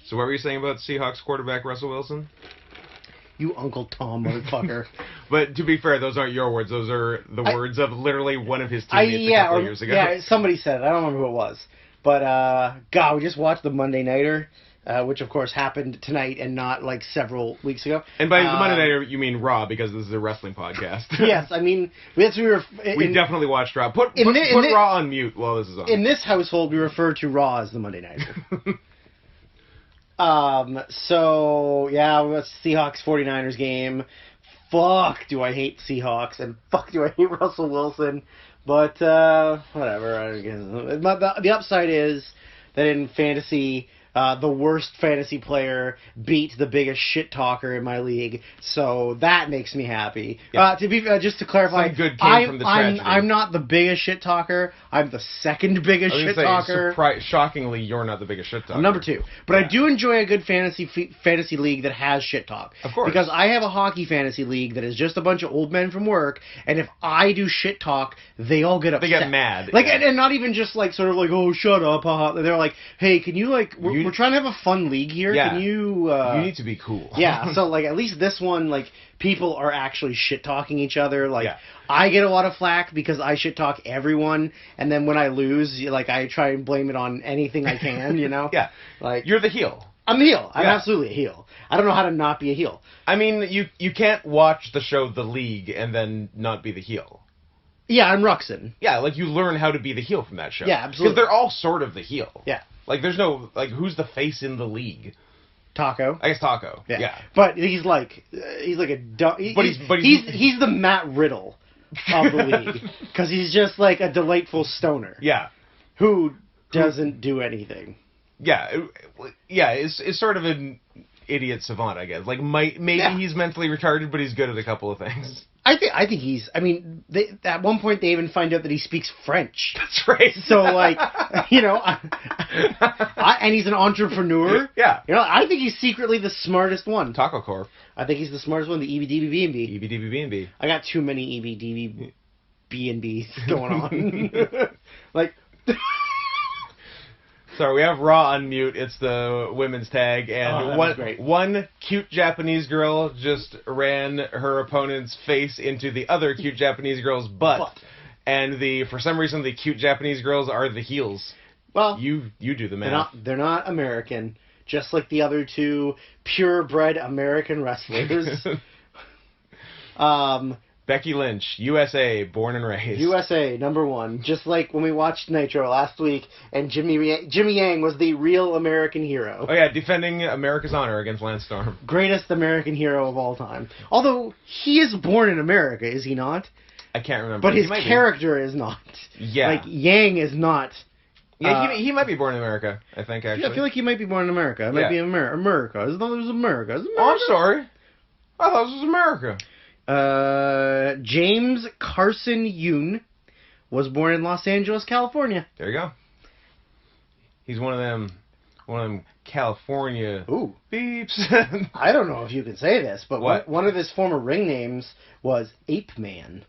So what were you saying about Seahawks quarterback Russell Wilson? You Uncle Tom motherfucker. But to be fair, those aren't your words. Those are the words of literally one of his teammates a couple of years ago. Yeah, somebody said it. I don't remember who it was. But, God, we just watched the Monday Nighter, which, of course, happened tonight and not, like, several weeks ago. And by the Monday Nighter, you mean Raw, because this is a wrestling podcast. Yes, I mean, we definitely watched Raw. Put Raw on mute while this is on. In this household, we refer to Raw as the Monday Nighter. So, yeah, we watched Seahawks 49ers game. Fuck, do I hate Seahawks, and fuck, do I hate Russell Wilson. But, whatever. I guess. The upside is that in fantasy, the worst fantasy player beat the biggest shit talker in my league, so that makes me happy. Yeah. Just to clarify, some good came from the tragedy. I'm not the biggest shit talker. I'm the second biggest shit talker. Shockingly, you're not the biggest shit talker. I'm number 2, but I do enjoy a good fantasy league that has shit talk. Of course, because I have a hockey fantasy league that is just a bunch of old men from work, and if I do shit talk, they all get upset. They get mad, like, and not even just like sort of like, oh, shut up, haha. They're like, hey, can you like we're trying to have a fun league here. Yeah. Can you... you need to be cool. Yeah, so, like, at least this one, like, people are actually shit-talking each other. Like, yeah. I get a lot of flack because I shit-talk everyone, and then when I lose, like, I try and blame it on anything I can, you know? Yeah. Like, you're the heel. I'm the heel. I'm absolutely a heel. I don't know how to not be a heel. I mean, you can't watch the show The League and then not be the heel. Yeah, I'm Ruxin. Yeah, like, you learn how to be the heel from that show. Yeah, absolutely. Because they're all sort of the heel. Yeah. Like, there's no, like, who's the face in the league? Taco. I guess Taco. Yeah. But he's like a dumb... He's the Matt Riddle of the league. Because he's just like a delightful stoner. Yeah. Who doesn't do anything. Yeah. Yeah, it's sort of an idiot savant, I guess. Like, maybe he's mentally retarded, but he's good at a couple of things. I think he's... I mean, at one point they even find out that he speaks French. That's right. So, like, you know... and he's an entrepreneur. Yeah. You know, I think he's secretly the smartest one. Taco Corp. I think he's the smartest one, the EBDBB&B. EBDBB&B. I got too many EBDBB&Bs going on. Like... Sorry, we have Raw on mute. It's the women's tag, and one cute Japanese girl just ran her opponent's face into the other cute Japanese girl's butt. And for some reason, the cute Japanese girls are the heels. Well, you do the math. They're not American, just like the other two purebred American wrestlers. Becky Lynch, USA, born and raised. USA, number 1. Just like when we watched Nitro last week, and Jimmy Yang was the real American hero. Oh yeah, defending America's honor against Lance Storm. Greatest American hero of all time. Although, he is born in America, is he not? I can't remember. But his character is not. Yeah. Like, Yang is not. Yeah, he might be born in America, I think, actually. Yeah, I feel like he might be born in America. It might be America. I thought it was America. Oh, I'm sorry. I thought this was America. James Carson Yoon was born in Los Angeles, California. There you go. He's one of them California beeps. I don't know if you can say this, but what? One of his former ring names was Ape Man.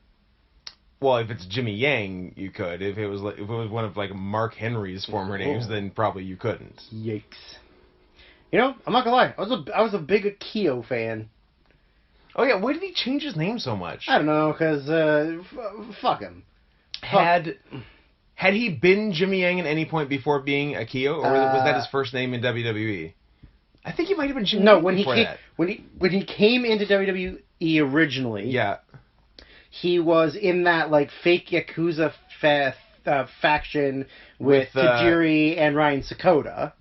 Well, if it's Jimmy Yang, you could. If it was one of like Mark Henry's former names, then probably you couldn't. Yikes! You know, I'm not gonna lie. I was a big Akio fan. Oh yeah, why did he change his name so much? I don't know, because fuck him. Had he been Jimmy Yang at any point before being Akio, or was that his first name in WWE? I think he might have been Jimmy Yang before that. When he came into WWE originally, yeah, he was in that like fake Yakuza faction with Tajiri and Ryan Sakota.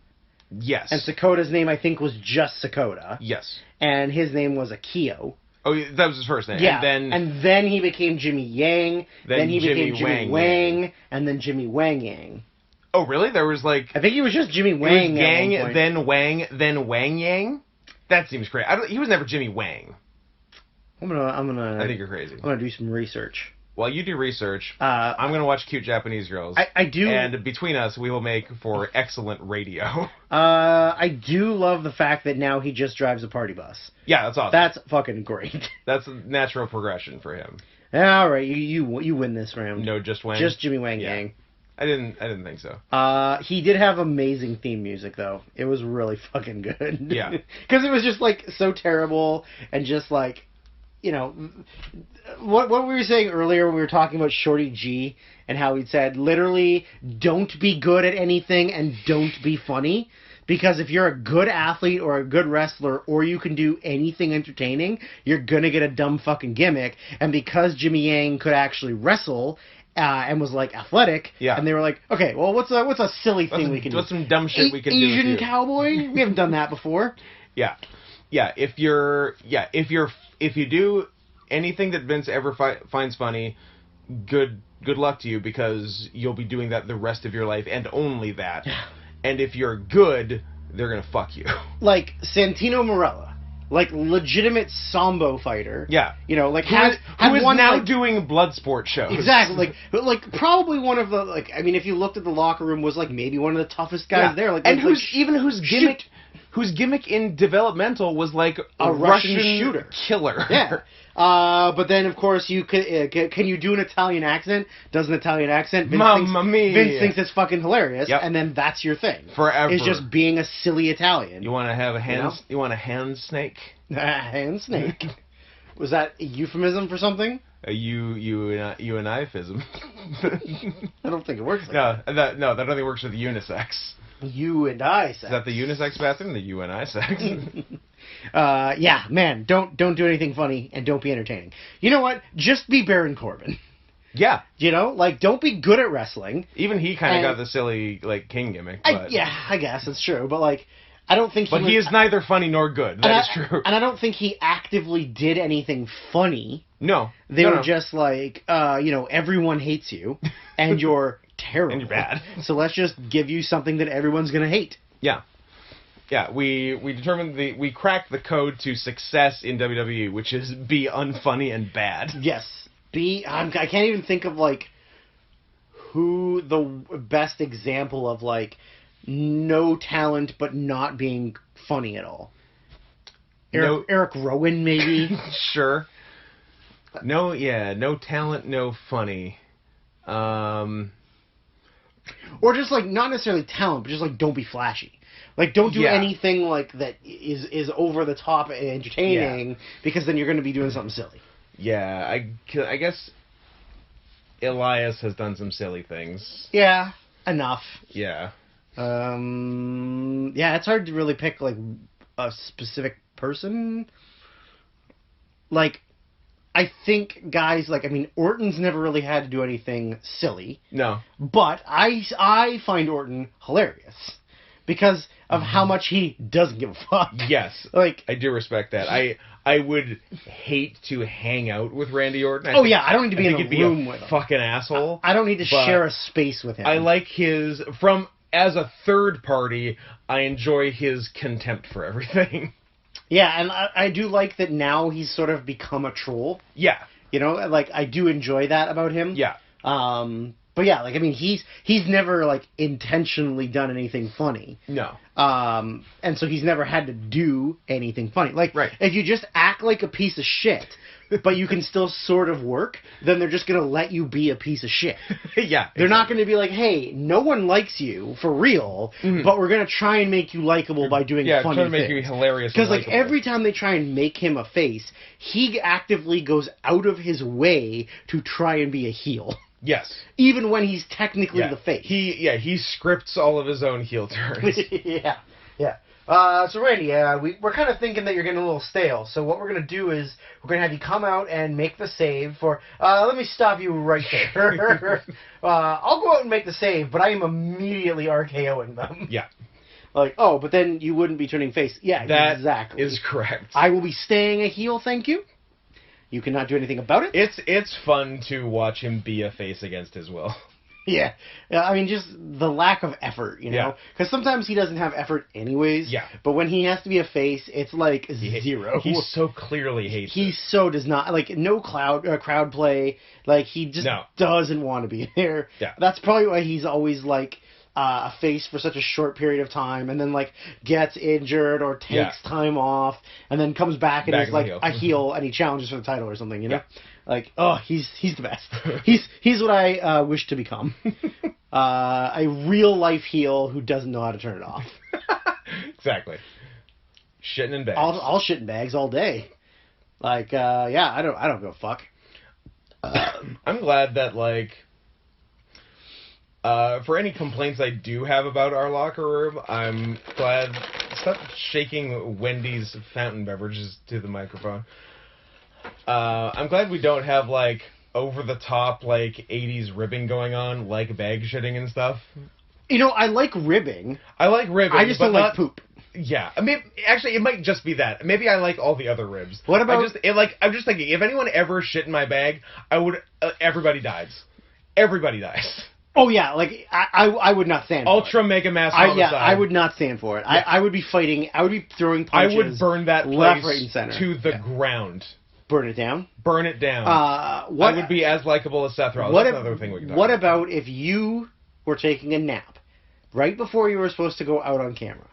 Yes. And Sakota's name, I think, was just Sakota. Yes. And his name was Akio. Oh, that was his first name. Yeah. And then he became Jimmy Yang. Then he became Jimmy Wang. And then Jimmy Wang Yang. Oh, really? There was like... I think he was just Jimmy Wang. Yang, then Wang, then Wang Yang? That seems crazy. He was never Jimmy Wang. I think you're crazy. I'm going to do some research. While you do research, I'm going to watch cute Japanese girls. I do. And between us, we will make for excellent radio. I do love the fact that now he just drives a party bus. Yeah, that's awesome. That's fucking great. That's a natural progression for him. All right, you win this round. No, just Wang? Just Jimmy Wang Yang. I didn't think so. He did have amazing theme music, though. It was really fucking good. Yeah. Because it was just, like, so terrible, and just, like, you know, what we were saying earlier when we were talking about Shorty G, and how he'd said, literally, don't be good at anything, and don't be funny. Because if you're a good athlete or a good wrestler, or you can do anything entertaining, you're gonna get a dumb fucking gimmick. And because Jimmy Yang could actually wrestle, and was like athletic, and they were like, okay, well, what's a silly thing we can do? What's some dumb shit we can do? Asian cowboy? We haven't done that before. Yeah. If you do anything that Vince ever finds funny, good luck to you, because you'll be doing that the rest of your life, and only that. And if you're good, they're gonna fuck you. Like Santino Marella, like legitimate sambo fighter. Yeah, you know, like who is now doing blood sport shows. Exactly, like probably one of the, like, I mean, if you looked at the locker room, was like maybe one of the toughest guys there. Like, and whose gimmick in developmental was like a Russian shooter killer. Yeah. But then, of course, you can you do an Italian accent? Does an Italian accent? Mamma mia. Vince thinks it's fucking hilarious, and then that's your thing. Forever. Is just being a silly Italian. You want to have a hand? You want a hand snake? Hand snake. Was that a euphemism for something? You and I-fism. I don't think it works. That don't think it works with unisex. You and I sex. Is that the unisex bathroom? The you and I sex? Yeah, man, don't do anything funny, and don't be entertaining. You know what? Just be Baron Corbin. Yeah. You know, like, don't be good at wrestling. Even he kind of got the silly, like, king gimmick. But... I guess it's true, but, like, I don't think he But he is neither funny nor good. That is true. And I don't think he actively did anything funny. No. They were just like, you know, everyone hates you, and you're terrible. And you're bad. So let's just give you something that everyone's going to hate. Yeah. Yeah, we determined we cracked the code to success in WWE, which is be unfunny and bad. Yes. I can't even think of, like, who the best example of, like, no talent but not being funny at all. Eric Rowan, maybe? Sure. No talent, no funny. Or just, like, not necessarily talent, but just, like, don't be flashy. Like, don't do anything, like, that is over the top and entertaining, because then you're going to be doing something silly. Yeah, I guess Elias has done some silly things. Yeah, enough. Yeah. Yeah, it's hard to really pick, like, a specific person. Like, I think guys, like, I mean, Orton's never really had to do anything silly. No. But I find Orton hilarious. Because of how much he doesn't give a fuck. Yes. Like, I do respect that. I would hate to hang out with Randy Orton. I don't need to be in a room with him. Fucking asshole. I don't need to share a space with him. I like his, as a third party, I enjoy his contempt for everything. Yeah, and I do like that now he's sort of become a troll. Yeah. You know, like, I do enjoy that about him. Yeah. But yeah, like, I mean, he's never, like, intentionally done anything funny. No. And so he's never had to do anything funny. Like, right. If you just act like a piece of shit, but you can still sort of work, then they're just going to let you be a piece of shit. Yeah. They're not going to be like, hey, no one likes you, for real, but we're going to try and make you likable by doing funny things. Yeah, trying to make you hilarious. Because, like, every time they try and make him a face, he actively goes out of his way to try and be a heel. Yes. Even when he's technically the face. He scripts all of his own heel turns. Yeah. So Randy, we're kind of thinking that you're getting a little stale. So what we're going to do is we're going to have you come out and make the save for... let me stop you right there. I'll go out and make the save, but I am immediately RKOing them. Yeah. Like, oh, but then you wouldn't be turning face. Yeah, that exactly. Is correct. I will be staying a heel, thank you. You cannot do anything about it. It's fun to watch him be a face against his will. Yeah. I mean, just the lack of effort, you know? Because sometimes he doesn't have effort anyways. Yeah. But when he has to be a face, it's like zero. He so clearly hates it. He so does not. Like, no crowd play. Like, he just doesn't want to be there. Yeah. That's probably why he's always, like, a face for such a short period of time, and then, like, gets injured or takes time off, and then comes back and is like a heel, and he challenges for the title or something, you know? Like, oh, he's the best. He's what I wish to become. A real life heel who doesn't know how to turn it off. Exactly. Shitting in bags. I'll shit in bags all day. Like, yeah, I don't give a fuck. I'm glad that, like, for any complaints I do have about our locker room, I'm glad. Stop shaking Wendy's fountain beverages to the microphone. I'm glad we don't have, like, over the top, like, 80s ribbing going on, like bag shitting and stuff. You know, I like ribbing. I just don't like poop. Yeah, I mean, actually, it might just be that. Maybe I like all the other ribs. What about... I'm just thinking, if anyone ever shit in my bag, I would... everybody dies. Everybody dies. Oh, yeah, like, I would not stand for it. Ultra Mega Mass Homicide. I would not stand for it. Yeah. I would be fighting... I would be throwing punches... I would burn that place left, right, and center. To the ground. Burn it down? Burn it down. I would be as likable as Seth Rollins. That's another thing we can talk about. What about if you were taking a nap right before you were supposed to go out on camera?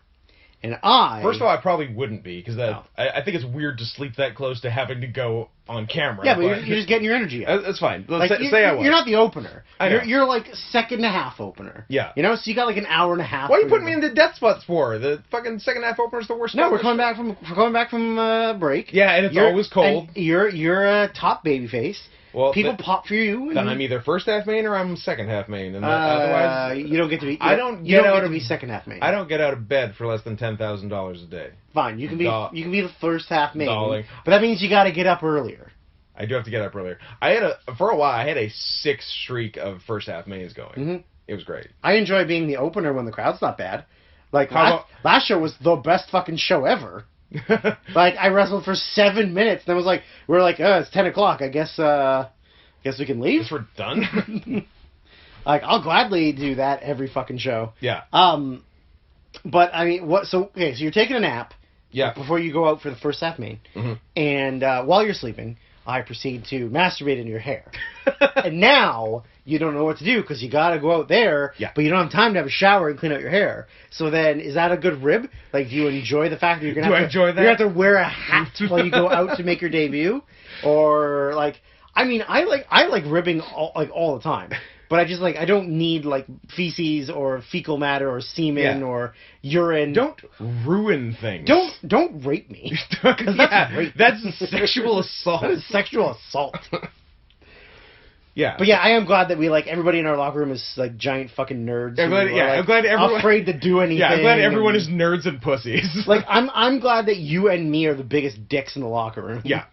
And First of all, I probably wouldn't be, because I think it's weird to sleep that close to having to go on camera. Yeah, but you're just getting your energy out. That's fine. Like, say I was. You're not the opener. I you're like second and a half opener. Yeah. You know, so you got like an hour and a half. What are you putting me in the death spots for? The fucking second half opener is the worst. No, we're coming back from break. Yeah, and it's always cold. And you're a top babyface. Well, people pop for you. Then I'm either first half main or I'm second half main, and otherwise you don't get to be. I don't get out of be second half main. I don't get out of bed for less than $10,000 a day. Fine, you can be the first half main, darling. But that means you got to get up earlier. I do have to get up earlier. For a while I had a 6 streak of first half mains going. Mm-hmm. It was great. I enjoy being the opener when the crowd's not bad. Like last show was the best fucking show ever. Like I wrestled for 7 minutes, and then was like, we're like, it's 10 o'clock. I guess we can leave. Guess we're done. Like, I'll gladly do that every fucking show. Yeah. But I mean, so you're taking a nap. Yeah. Before you go out for the first half main, and while you're sleeping, I proceed to masturbate into your hair. And now you don't know what to do because you got to go out there, but you don't have time to have a shower and clean out your hair. So then, is that a good rib? Like, do you enjoy the fact that you're gonna you're gonna have to wear a hat while you go out to make your debut, or like? I mean, I like ribbing all the time, but I don't need like feces or fecal matter or semen or urine. Don't ruin things. Don't rape me. That's rape. That's sexual assault. That is sexual assault. Yeah. But yeah, I am glad that everybody in our locker room is like giant fucking nerds. I'm glad everyone afraid to do anything. Yeah, I'm glad everyone is nerds and pussies. Like I'm glad that you and me are the biggest dicks in the locker room. Yeah.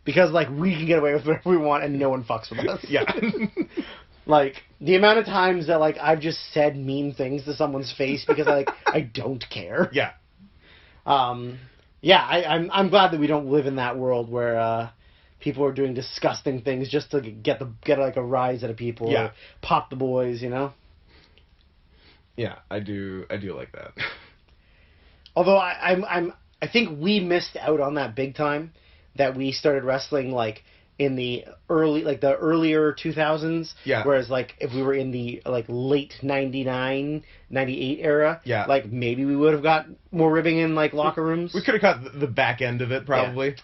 Because, like, we can get away with whatever we want and no one fucks with us. Yeah. Like, the amount of times that, like, I've just said mean things to someone's face because, I don't care. Yeah. Yeah, I'm glad that we don't live in that world where people are doing disgusting things just to get like, a rise out of people. Yeah. Or pop the boys, you know? Yeah, I do like that. Although, I think we missed out on that big time. That we started wrestling like in the earlier 2000s. Yeah. Whereas like if we were in the like late 99, 98 era, like maybe we would have got more ribbing in like locker rooms. We could have got the back end of it probably. Yeah.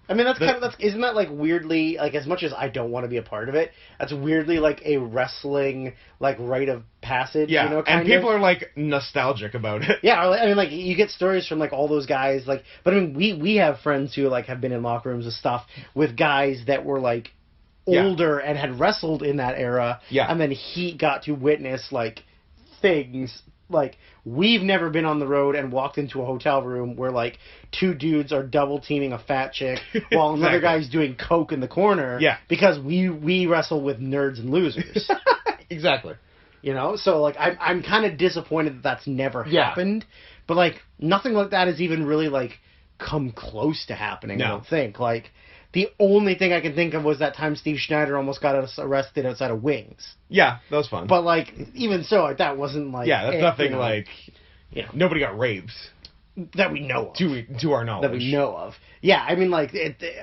I mean isn't that like weirdly like as much as I don't want to be a part of it, that's weirdly like a wrestling like rite of passage. Yeah, you know, and people are like nostalgic about it. Yeah, I mean like you get stories from like all those guys like, but I mean we have friends who like have been in locker rooms and stuff with guys that were like older and had wrestled in that era. Yeah, and then he got to witness like things. Like, we've never been on the road and walked into a hotel room where, like, 2 dudes are double-teaming a fat chick while another guy's doing coke in the corner. Yeah. Because we wrestle with nerds and losers. Exactly. You know? So, like, I'm kind of disappointed that that's never happened. But, like, nothing like that has even really, like, come close to happening, I don't think. Like, the only thing I can think of was that time Steve Schneider almost got us arrested outside of Wings. Yeah, that was fun. But, like, even so, like, that wasn't, like... Yeah, that's nothing, like... You know, nobody got raped. That we know of. To our knowledge. That we know of. Yeah, I mean, like,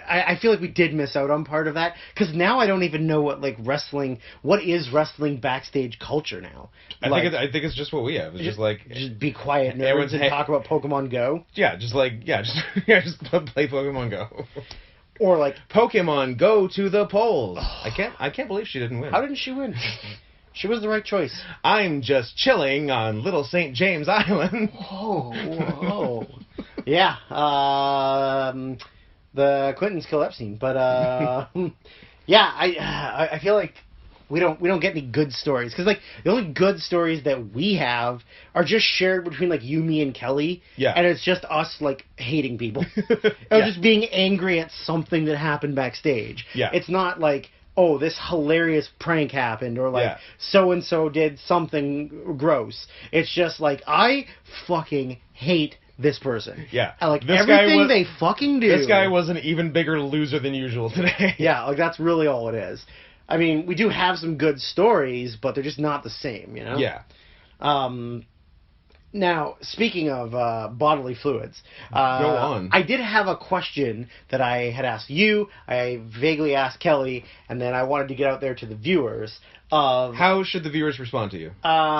I feel like we did miss out on part of that. Because now I don't even know what, like, wrestling... What is wrestling backstage culture now? I think it's just what we have. It's just like... Just be quiet nerds and talk about Pokemon Go? Yeah, just play Pokemon Go. Or like Pokemon Go to the polls. I can't believe she didn't win. How didn't she win? She was the right choice. I'm just chilling on Little St. James Island. Whoa. Yeah. The Clintons kill Epstein, but yeah, I feel like we don't get any good stories, because like the only good stories that we have are just shared between like you, me, and Kelly. Yeah. And it's just us like hating people, or just being angry at something that happened backstage. Yeah. It's not like, oh, this hilarious prank happened, or like so and so did something gross. It's just like, I fucking hate this person. Yeah. I like everything they fucking do. This guy was an even bigger loser than usual today. Yeah, like that's really all it is. I mean, we do have some good stories, but they're just not the same, you know? Yeah. Now, speaking of bodily fluids, go on. I did have a question that I had asked you, I vaguely asked Kelly, and then I wanted to get out there to the viewers. How should the viewers respond to you?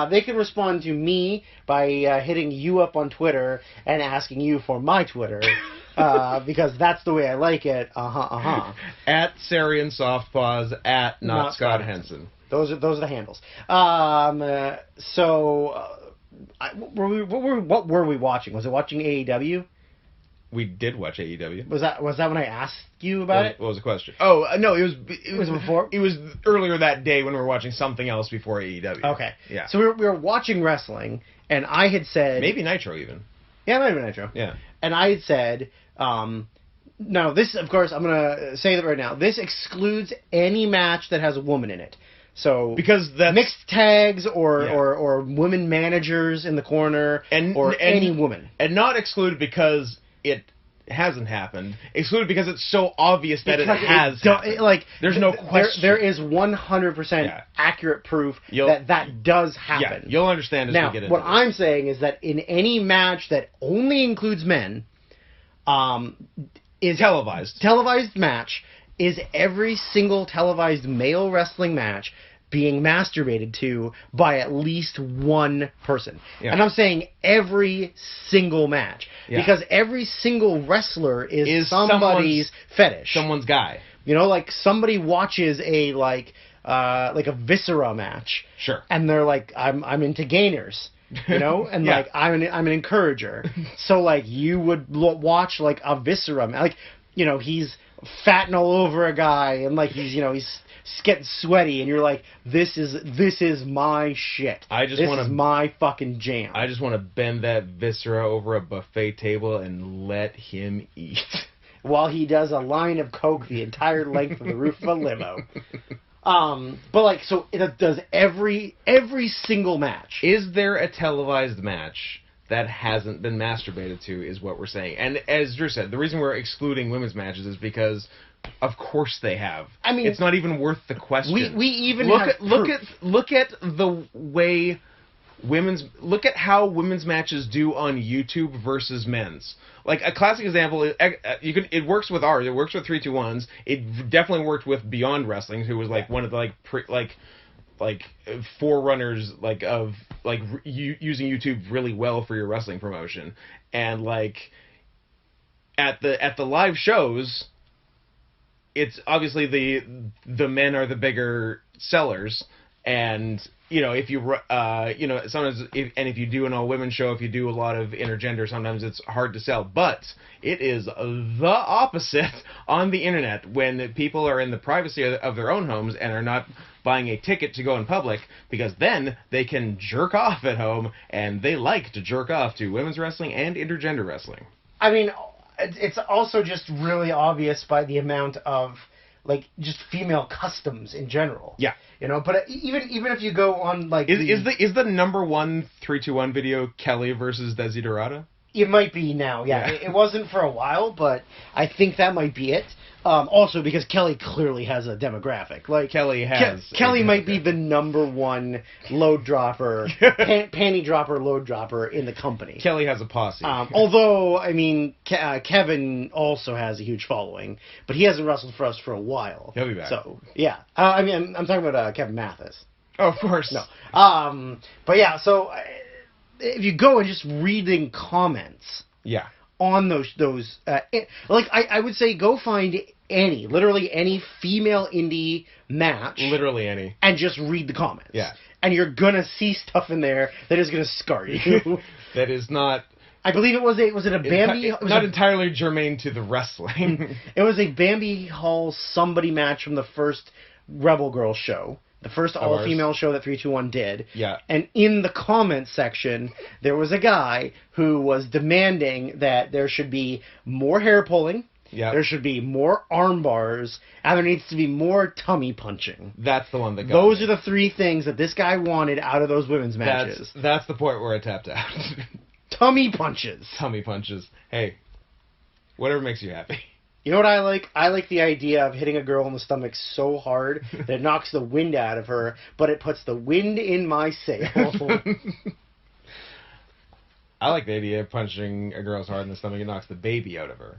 They can respond to me by hitting you up on Twitter and asking you for my Twitter. Because that's the way I like it. At Sarian Softpaws, at not Scott Henson. Those are the handles. What were we watching? Was it watching AEW? We did watch AEW. Was that when I asked you about it? What was the question? Oh, no, it was before? It was earlier that day when we were watching something else before AEW. Okay. Yeah. So we were watching wrestling, and I had said... Maybe Nitro, even. Yeah, maybe Nitro. Yeah. And I had said... no, this, of course, I'm going to say that right now. This excludes any match that has a woman in it. So because that's mixed tags or women managers in the corner or any woman. And not excluded because it hasn't happened. Excluded because it's so obvious that because it has happened. Like, there's no question. There is 100% accurate proof that does happen. Yeah, you'll understand as we get into it. What I'm saying is that in any match that only includes men, is televised match, is every single televised male wrestling match being masturbated to by at least one person. Yeah. And I'm saying every single match. Yeah. Because every single wrestler is somebody's fetish. Someone's guy. You know, like somebody watches a a Viscera match. Sure. And they're like, I'm into gainers. You know, and like I'm an encourager. So like you would watch like a Viscera, like, you know, he's fatting all over a guy, and like he's getting sweaty, and you're like, this is my shit. This is my fucking jam. I just want to bend that Viscera over a buffet table and let him eat while he does a line of coke the entire length of the roof of a limo. But like, so it does every single match. Is there a televised match that hasn't been masturbated to, is what we're saying. And as Drew said, the reason we're excluding women's matches is because of course they have. I mean, it's not even worth the question. We even look at the way look at how women's matches do on YouTube versus men's. Like a classic example, it works with ours. It works with 3-2-1s. It definitely worked with Beyond Wrestling, who was like one of the like forerunners of using YouTube really well for your wrestling promotion. And like at the live shows, it's obviously the men are the bigger sellers, and you know, if you sometimes if you do an all women show, if you do a lot of intergender, sometimes it's hard to sell. But it is the opposite on the internet when people are in the privacy of their own homes and are not buying a ticket to go in public, because then they can jerk off at home, and they like to jerk off to women's wrestling and intergender wrestling. I mean, it's also just really obvious by the amount of like just female customs in general. Yeah. You know, but even if you go on like is the number one 3-2-1 video Kelly versus Desiderata? It might be now, yeah. It wasn't for a while, but I think that might be it. Also, because Kelly clearly has a demographic. Like Kelly might be the number one load dropper, panty dropper, load dropper in the company. Kelly has a posse. Although, I mean, Kevin also has a huge following, but he hasn't wrestled for us for a while. He'll be back. So, yeah. I mean, I'm talking about Kevin Mathis. Oh, of course. No. But yeah, so if you go and just reading comments on those like I would say go find literally any female indie match, literally any, and just read the comments. Yeah, and you're gonna see stuff in there that is gonna scar you. That is not. I believe it was it a Bambi? It was not entirely germane to the wrestling. It was a Bambi Hall somebody match from the first Rebel Girl show. The first all-female show that 321 did. Yeah. And in the comments section, there was a guy who was demanding that there should be more hair pulling, there should be more arm bars, and there needs to be more tummy punching. That's the one that got Those me. are the 3 things that this guy wanted out of those women's matches. That's the point where I tapped out. Tummy punches. Tummy punches. Hey, whatever makes you happy. You know what I like? I like the idea of hitting a girl in the stomach so hard that it knocks the wind out of her, but it puts the wind in my sail. I like the idea of punching a girl so hard in the stomach it knocks the baby out of her.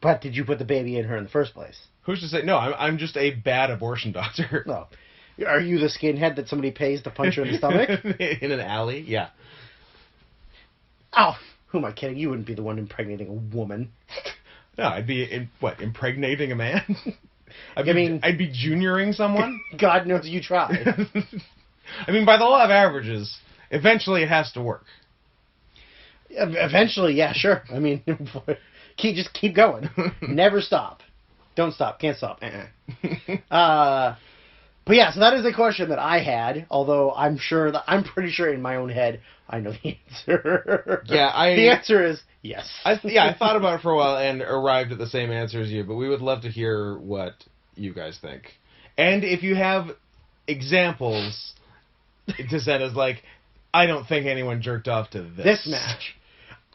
But did you put the baby in her in the first place? Who's to say? No, I'm just a bad abortion doctor. No. Are you the skinhead that somebody pays to punch her in the stomach? In an alley? Yeah. Oh, who am I kidding? You wouldn't be the one impregnating a woman. No, I'd be, impregnating a man? I'd be junioring someone? God knows you tried. I mean, by the law of averages, eventually it has to work. Eventually, yeah, sure. I mean, just keep going. Never stop. Don't stop. Can't stop. But yeah, so that is a question that I had, although I'm pretty sure in my own head I know the answer. Yeah, the answer is yes. I thought about it for a while and arrived at the same answer as you, but we would love to hear what you guys think. And if you have examples to send us, like, I don't think anyone jerked off to this match.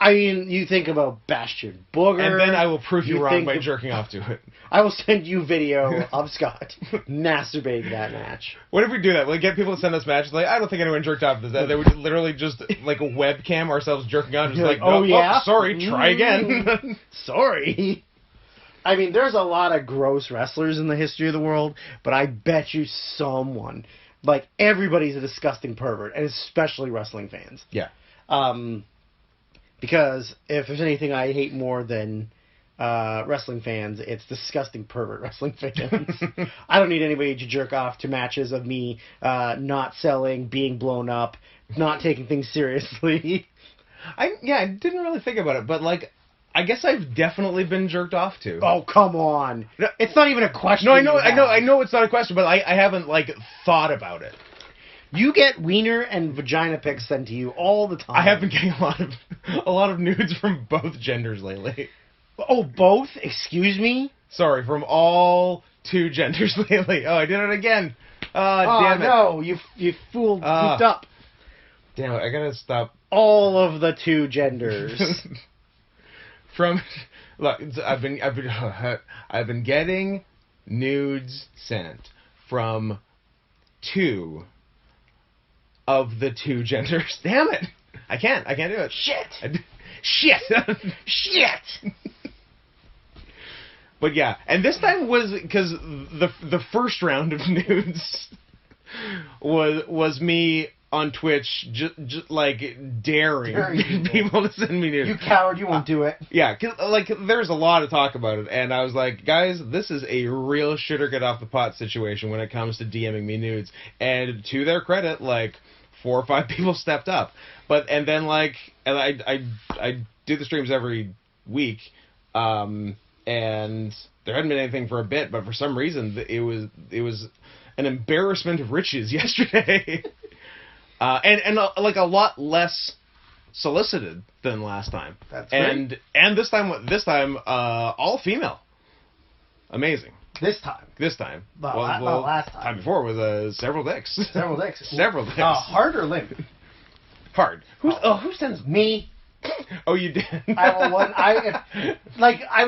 I mean, you think about Bastion Booger. And then I will prove you wrong by jerking off to it. I will send you video of Scott masturbating that match. What if we do that? We'll get people to send us matches like, I don't think anyone jerked off to this. They would literally just, like, a webcam ourselves jerking off. Just like, oh, yeah? Oh, sorry, try again. Sorry. I mean, there's a lot of gross wrestlers in the history of the world, but I bet you someone, like, everybody's a disgusting pervert, and especially wrestling fans. Yeah. Because if there's anything I hate more than wrestling fans, it's disgusting pervert wrestling fans. I don't need anybody to jerk off to matches of me not selling, being blown up, not taking things seriously. I didn't really think about it, but, like, I guess I've definitely been jerked off to. Oh, come on. It's not even a question. No, I know it's not a question, but I haven't, like, thought about it. You get wiener and vagina pics sent to you all the time. I have been getting a lot of nudes from both genders lately. Oh, both? Excuse me? Sorry, from all 2 genders lately. Oh, I did it again. Damn it. No, you fooled up. Damn it, I gotta stop. All of the 2 genders. Look, I've been getting nudes sent from 2 of the 2 genders. Damn it! I can't do it. Shit! Shit! But yeah, and this time was because the first round of nudes was me on Twitch just like daring people to send me nudes. You coward! You won't do it. Yeah, cause like there's a lot of talk about it, and I was like, guys, this is a real shit or get off the pot situation when it comes to DMing me nudes. And to their credit, like 4 or 5 people stepped up. And then I do the streams every week, and there hadn't been anything for a bit, but for some reason it was an embarrassment of riches yesterday. And like a lot less solicited than last time. That's great. And this time all female. Amazing. This time. Not last time. Time before was several dicks. Several dicks. Several dicks. Hard or limp? Hard. Who sends me? Oh, you did. I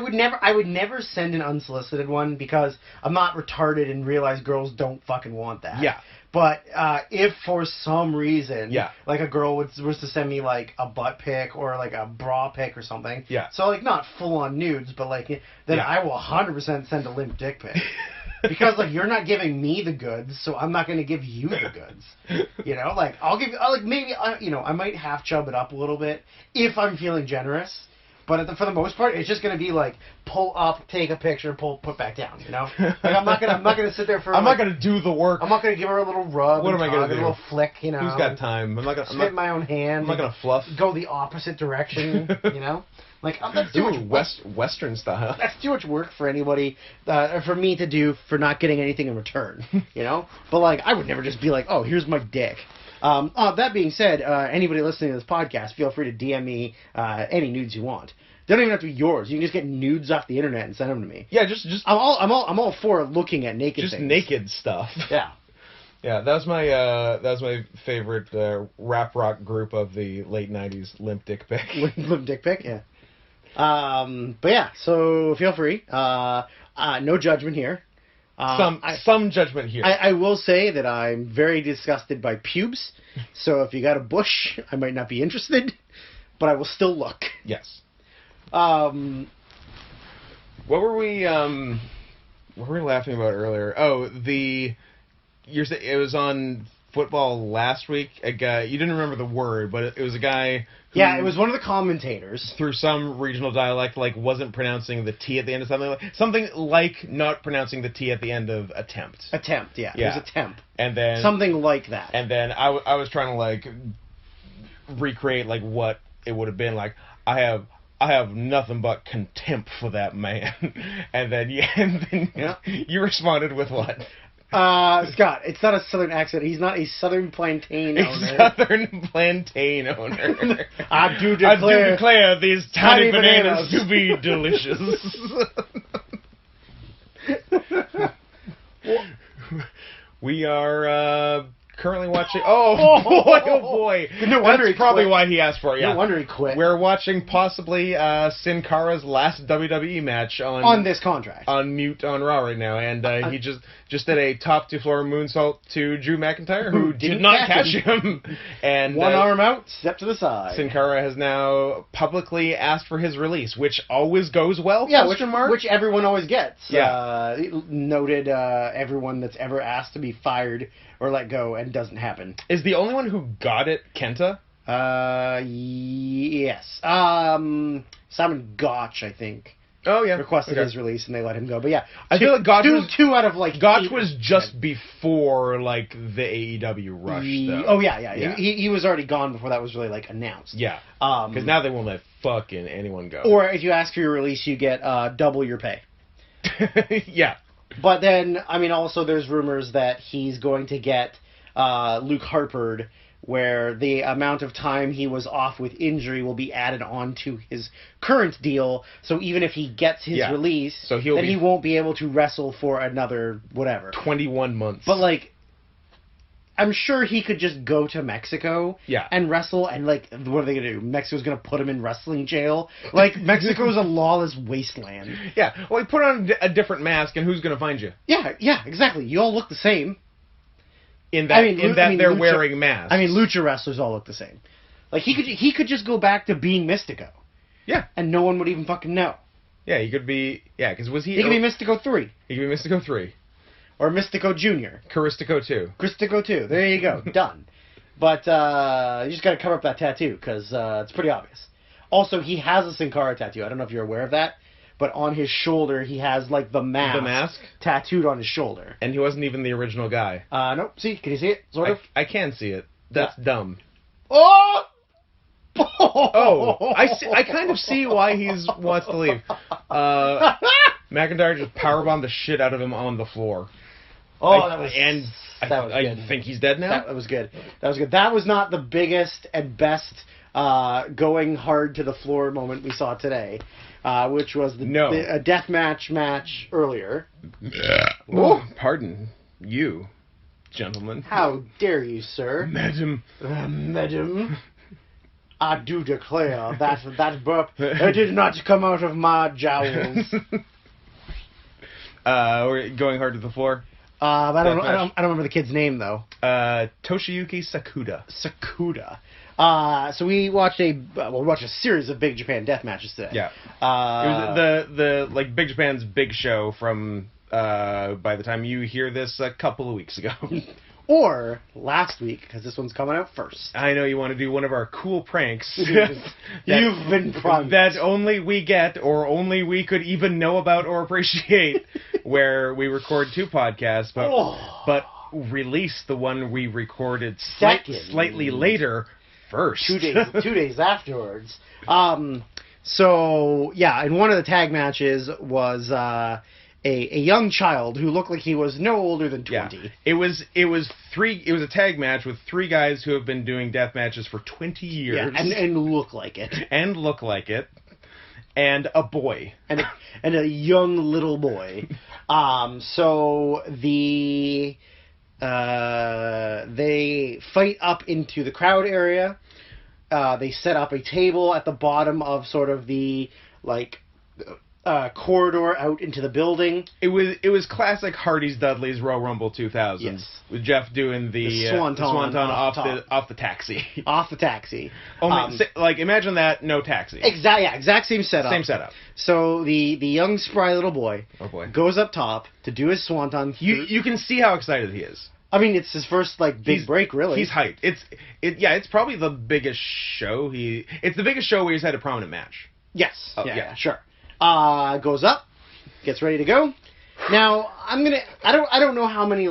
would never send an unsolicited one because I'm not retarded and realize girls don't fucking want that. Yeah. But if for some reason, yeah, like a girl was to send me like a butt pic or like a bra pic or something, yeah, so like not full on nudes, but like then I will 100% send a limp dick pic. Because like you're not giving me the goods, so I'm not going to give you the goods. You know, like I might half chub it up a little bit if I'm feeling generous. But for the most part, it's just going to be like pull up, take a picture, put back down. You know, like I'm not gonna sit there for. I'm not gonna do the work. I'm not gonna give her a little rub. What am I gonna do? A little flick. You know, who's got time? I'm not gonna spit my own hand. I'm not gonna fluff. Go the opposite direction. You know, like that's too much Western style. That's too much work for anybody, for me to do for not getting anything in return. You know, but like I would never just be like, oh, here's my dick. That being said, anybody listening to this podcast, feel free to DM me any nudes you want. They don't even have to be yours. You can just get nudes off the internet and send them to me. Yeah, just I'm all for looking at naked just things. naked stuff. Yeah. Yeah, that was my favorite rap rock group of the late '90s. Limp Dick Pic. Limp Dick Pic, yeah. But yeah, so feel free. No judgment here. Some judgment here. I will say that I'm very disgusted by pubes, so if you got a bush, I might not be interested, but I will still look. Yes. What were we laughing about earlier? Oh, it was on football last week. A guy, you didn't remember the word, but it was a guy who, yeah, it was one of the commentators, through some regional dialect, like wasn't pronouncing the T at the end of something like not pronouncing the T at the end of attempt. Attempt, yeah. It was attempt. And then something like that. And then I was trying to like recreate like what it would have been like. I have nothing but contempt for that man. And then you responded with what? Scott, it's not a southern accent. He's not a southern plantain owner. Southern plantain owner. I do declare these tiny bananas to be delicious. We are currently watching. Oh boy! No wonder that's probably why he asked for it. Yeah. No wonder he quit. We're watching possibly Sin Cara's last WWE match on this contract on mute on Raw right now, and he just did a top 2 floor moonsault to Drew McIntyre, who did not catch him. And one arm out, step to the side. Sin Cara has now publicly asked for his release, which always goes well. Yeah, which everyone always gets. Yeah, noted everyone that's ever asked to be fired or let go and doesn't happen. Is the only one who got it Kenta? Yes. Simon Gotch, I think. Oh yeah, requested his release and they let him go. But yeah, I feel like Gotch was two out of like Gotch was just before like the AEW rush. Though. Oh yeah. He was already gone before that was really like announced. Yeah, because now they won't let fucking anyone go. Or if you ask for your release, you get double your pay. Yeah. But then, I mean, also there's rumors that he's going to get Luke Harpered, where the amount of time he was off with injury will be added on to his current deal. So even if he gets his release, so he won't be able to wrestle for another, whatever. 21 months. But, like, I'm sure he could just go to Mexico and wrestle, and, like, what are they going to do? Mexico's going to put him in wrestling jail? Like, Mexico's a lawless wasteland. Yeah, well, he put on a different mask, and who's going to find you? Yeah, exactly. You all look the same. In that they're wearing masks. I mean, lucha wrestlers all look the same. Like, he could just go back to being Mystico. Yeah. And no one would even fucking know. Yeah, he could be... Yeah, because was he... He could be Mystico 3. He could be Mystico 3. Or Mystico Jr. Caristico 2. Caristico 2. There you go. Done. But you just got to cover up that tattoo, because it's pretty obvious. Also, he has a Sin Cara tattoo. I don't know if you're aware of that. But on his shoulder, he has, like, the mask. The mask? Tattooed on his shoulder. And he wasn't even the original guy. Nope. See? Can you see it? Sort of? I can see it. That's dumb. Oh! I kind of see why he wants to leave. McIntyre just powerbombed the shit out of him on the floor. I think he's dead now? That was good. That was not the biggest and best going hard to the floor moment we saw today. Which was a death match earlier. Oh, pardon you, gentlemen. How dare you, sir? Madam. Madam. I do declare that burp it did not come out of my jowls. We're going hard to the floor. I don't remember the kid's name though. Toshiyuki Sakuda. So we watched a series of Big Japan death matches today. Yeah. It was the like Big Japan's big show from by the time you hear this a couple of weeks ago. or last week, because this one's coming out first. I know you want to do one of our cool pranks. You've been pranked. That only we get, or only we could even know about or appreciate, where we record 2 podcasts, but release the one we recorded slightly later first. 2 days afterwards. So, yeah, and one of the tag matches was a young child who looked like he was no older than 20. Yeah. It was a tag match with 3 guys who have been doing death matches for 20 years. Yeah, and look like it. And look like it. And a boy. And a young little boy. So they fight up into the crowd area. They set up a table at the bottom of sort of the corridor out into the building. It was classic Hardy's Dudley's Royal Rumble 2000. Yes. With Jeff doing the swanton off the taxi. Off the taxi. Imagine that, no taxi. Exact same setup. Same setup. So the young spry little boy, goes up top to do his swanton. You can see how excited he is. I mean, it's his first big break, really. He's hyped. It's probably the biggest show it's the biggest show where he's had a prominent match. Yes. Yeah, sure. Goes up, gets ready to go. Now, I don't know how many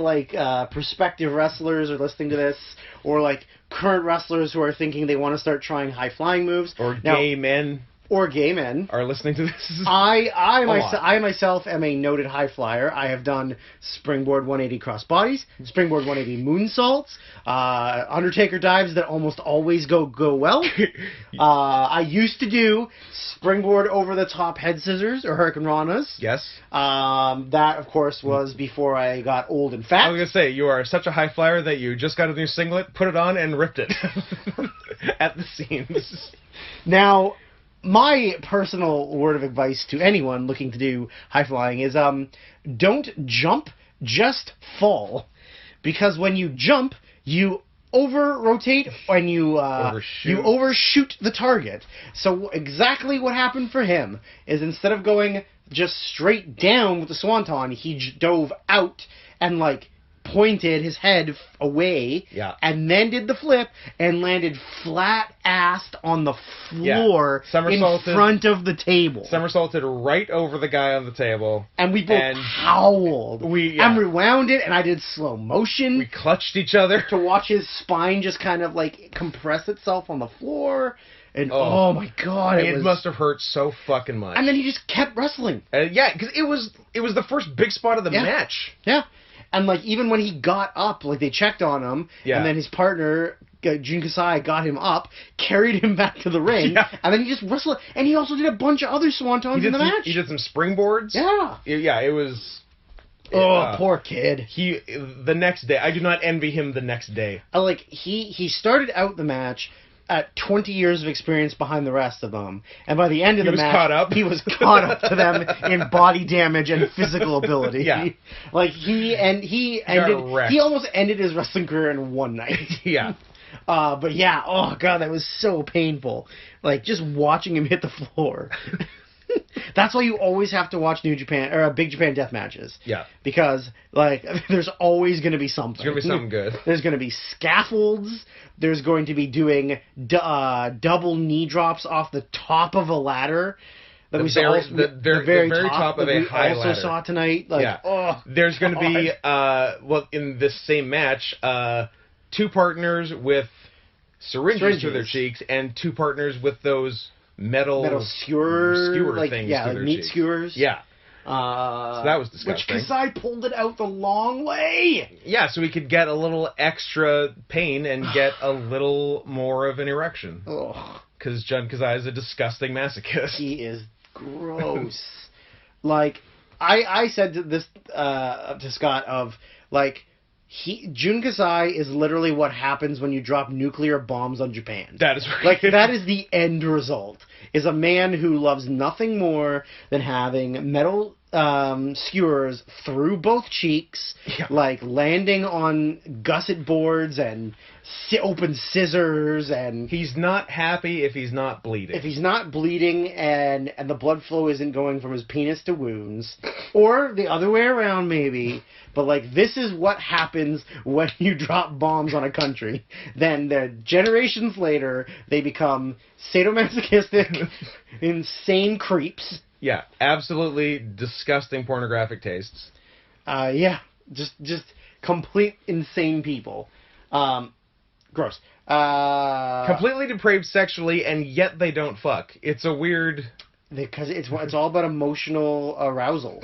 prospective wrestlers are listening to this, or current wrestlers who are thinking they want to start trying high flying moves, gay men. Or gay men are listening to this. I myself am a noted high flyer. I have done springboard 180 cross bodies, springboard 180 moonsaults, Undertaker dives that almost always go well. I used to do springboard over the top head scissors or Hurricane Ranas. Yes. That of course was before I got old and fat. I was gonna say, you are such a high flyer that you just got a new singlet, put it on, and ripped it at the seams. Now, my personal word of advice to anyone looking to do high flying is don't jump, just fall. Because when you jump, you over-rotate and you overshoot the target. So exactly what happened for him is instead of going just straight down with the swanton, he dove out and pointed his head away, and then did the flip and landed flat-assed on the floor in front of the table. Somersaulted right over the guy on the table. And we both howled. And rewound it, and I did slow motion. We clutched each other. To watch his spine just kind of compress itself on the floor. And oh my god, it must have hurt so fucking much. And then he just kept wrestling. Because it was the first big spot of the match. Yeah. And even when he got up, they checked on him, and then his partner, Jun Kasai, got him up, carried him back to the ring, and then he just wrestled. And he also did a bunch of other swantons in the match. He did some springboards. Yeah. Yeah, it was... poor kid. The next day, I do not envy him the next day. He started out the match at 20 years of experience behind the rest of them. And by the end of the match, he was caught up to them in body damage and physical ability. Yeah. He almost ended his wrestling career in one night. Yeah. But yeah, oh god, that was so painful. Just watching him hit the floor. That's why you always have to watch New Japan or Big Japan death matches. Yeah. Because there's always going to be something. There's going to be something good. There's going to be scaffolds. There's going to be doing double knee drops off the top of a ladder. The very top of a high ladder. We also saw tonight. There's going to be in this same match, 2 partners with syringes to their cheeks and 2 partners with those metal skewer things to their meat cheeks. skewers. Yeah. So that was disgusting. Which Kasai pulled it out the long way. Yeah, so we could get a little extra pain and get a little more of an erection. Because Jun Kasai is a disgusting masochist. He is gross. I said to this to Scott Jun Kasai is literally what happens when you drop nuclear bombs on Japan. That is right. That is the end result. Is a man who loves nothing more than having metal skewers through both cheeks, like landing on gusset boards and open scissors, and he's not happy if he's not bleeding. If he's not bleeding and the blood flow isn't going from his penis to wounds, or the other way around maybe. But like, this is what happens when you drop bombs on a country. Then generations later, they become sadomasochistic, insane creeps. Yeah, absolutely disgusting pornographic tastes. Yeah, just complete insane people. Gross. Completely depraved sexually, and yet they don't fuck. It's a weird... Because it's all about emotional arousal.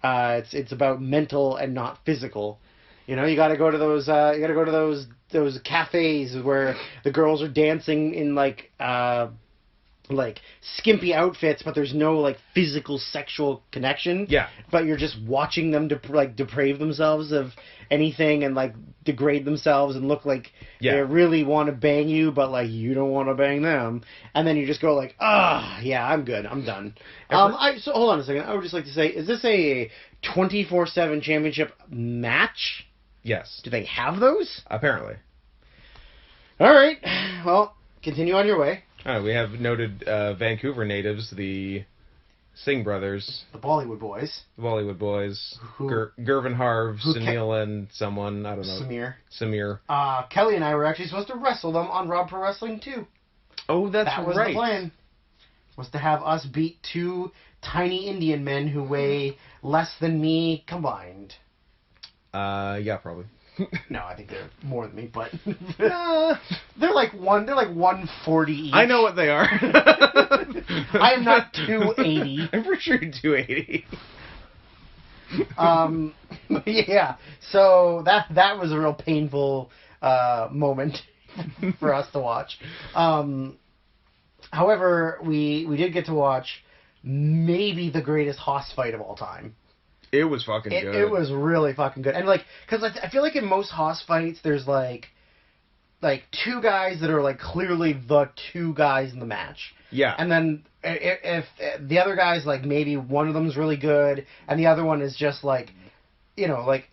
It's about mental and not physical. You know, you got to go to those cafes where the girls are dancing in like skimpy outfits, but there's no like physical sexual connection. Yeah. But you're just watching them deprave themselves of anything and like degrade themselves and look like they really want to bang you, but like you don't want to bang them. And then you just go like, yeah, I'm good, I'm done. So hold on a second. I would just like to say, is this a 24/7 championship match? Yes. Do they have those? Apparently. All right. Well, continue on your way. We have noted Vancouver natives, the Singh brothers. The Bollywood boys. The Bollywood boys. Gervin Harv, Sunil, and someone, I don't know. Samir. Kelly and I were actually supposed to wrestle them on Raw Pro Wrestling 2. Oh, that's right. That was the plan. Was to have us beat two tiny Indian men who weigh less than me combined. Yeah, probably. No, I think they're more than me, but they're like 140 each. I know what they are. I am not 280. I'm pretty sure you're 280. Yeah. So that was a real painful moment for us to watch. However, we did get to watch maybe the greatest Hoss fight of all time. It was fucking good. It was really fucking good. And, like, because I feel like in most Hoss fights, there's, like two guys that are, like, clearly the two guys in the match. Yeah. And then if the other guy's, like, maybe one of them's really good, and the other one is just, like, you know, like...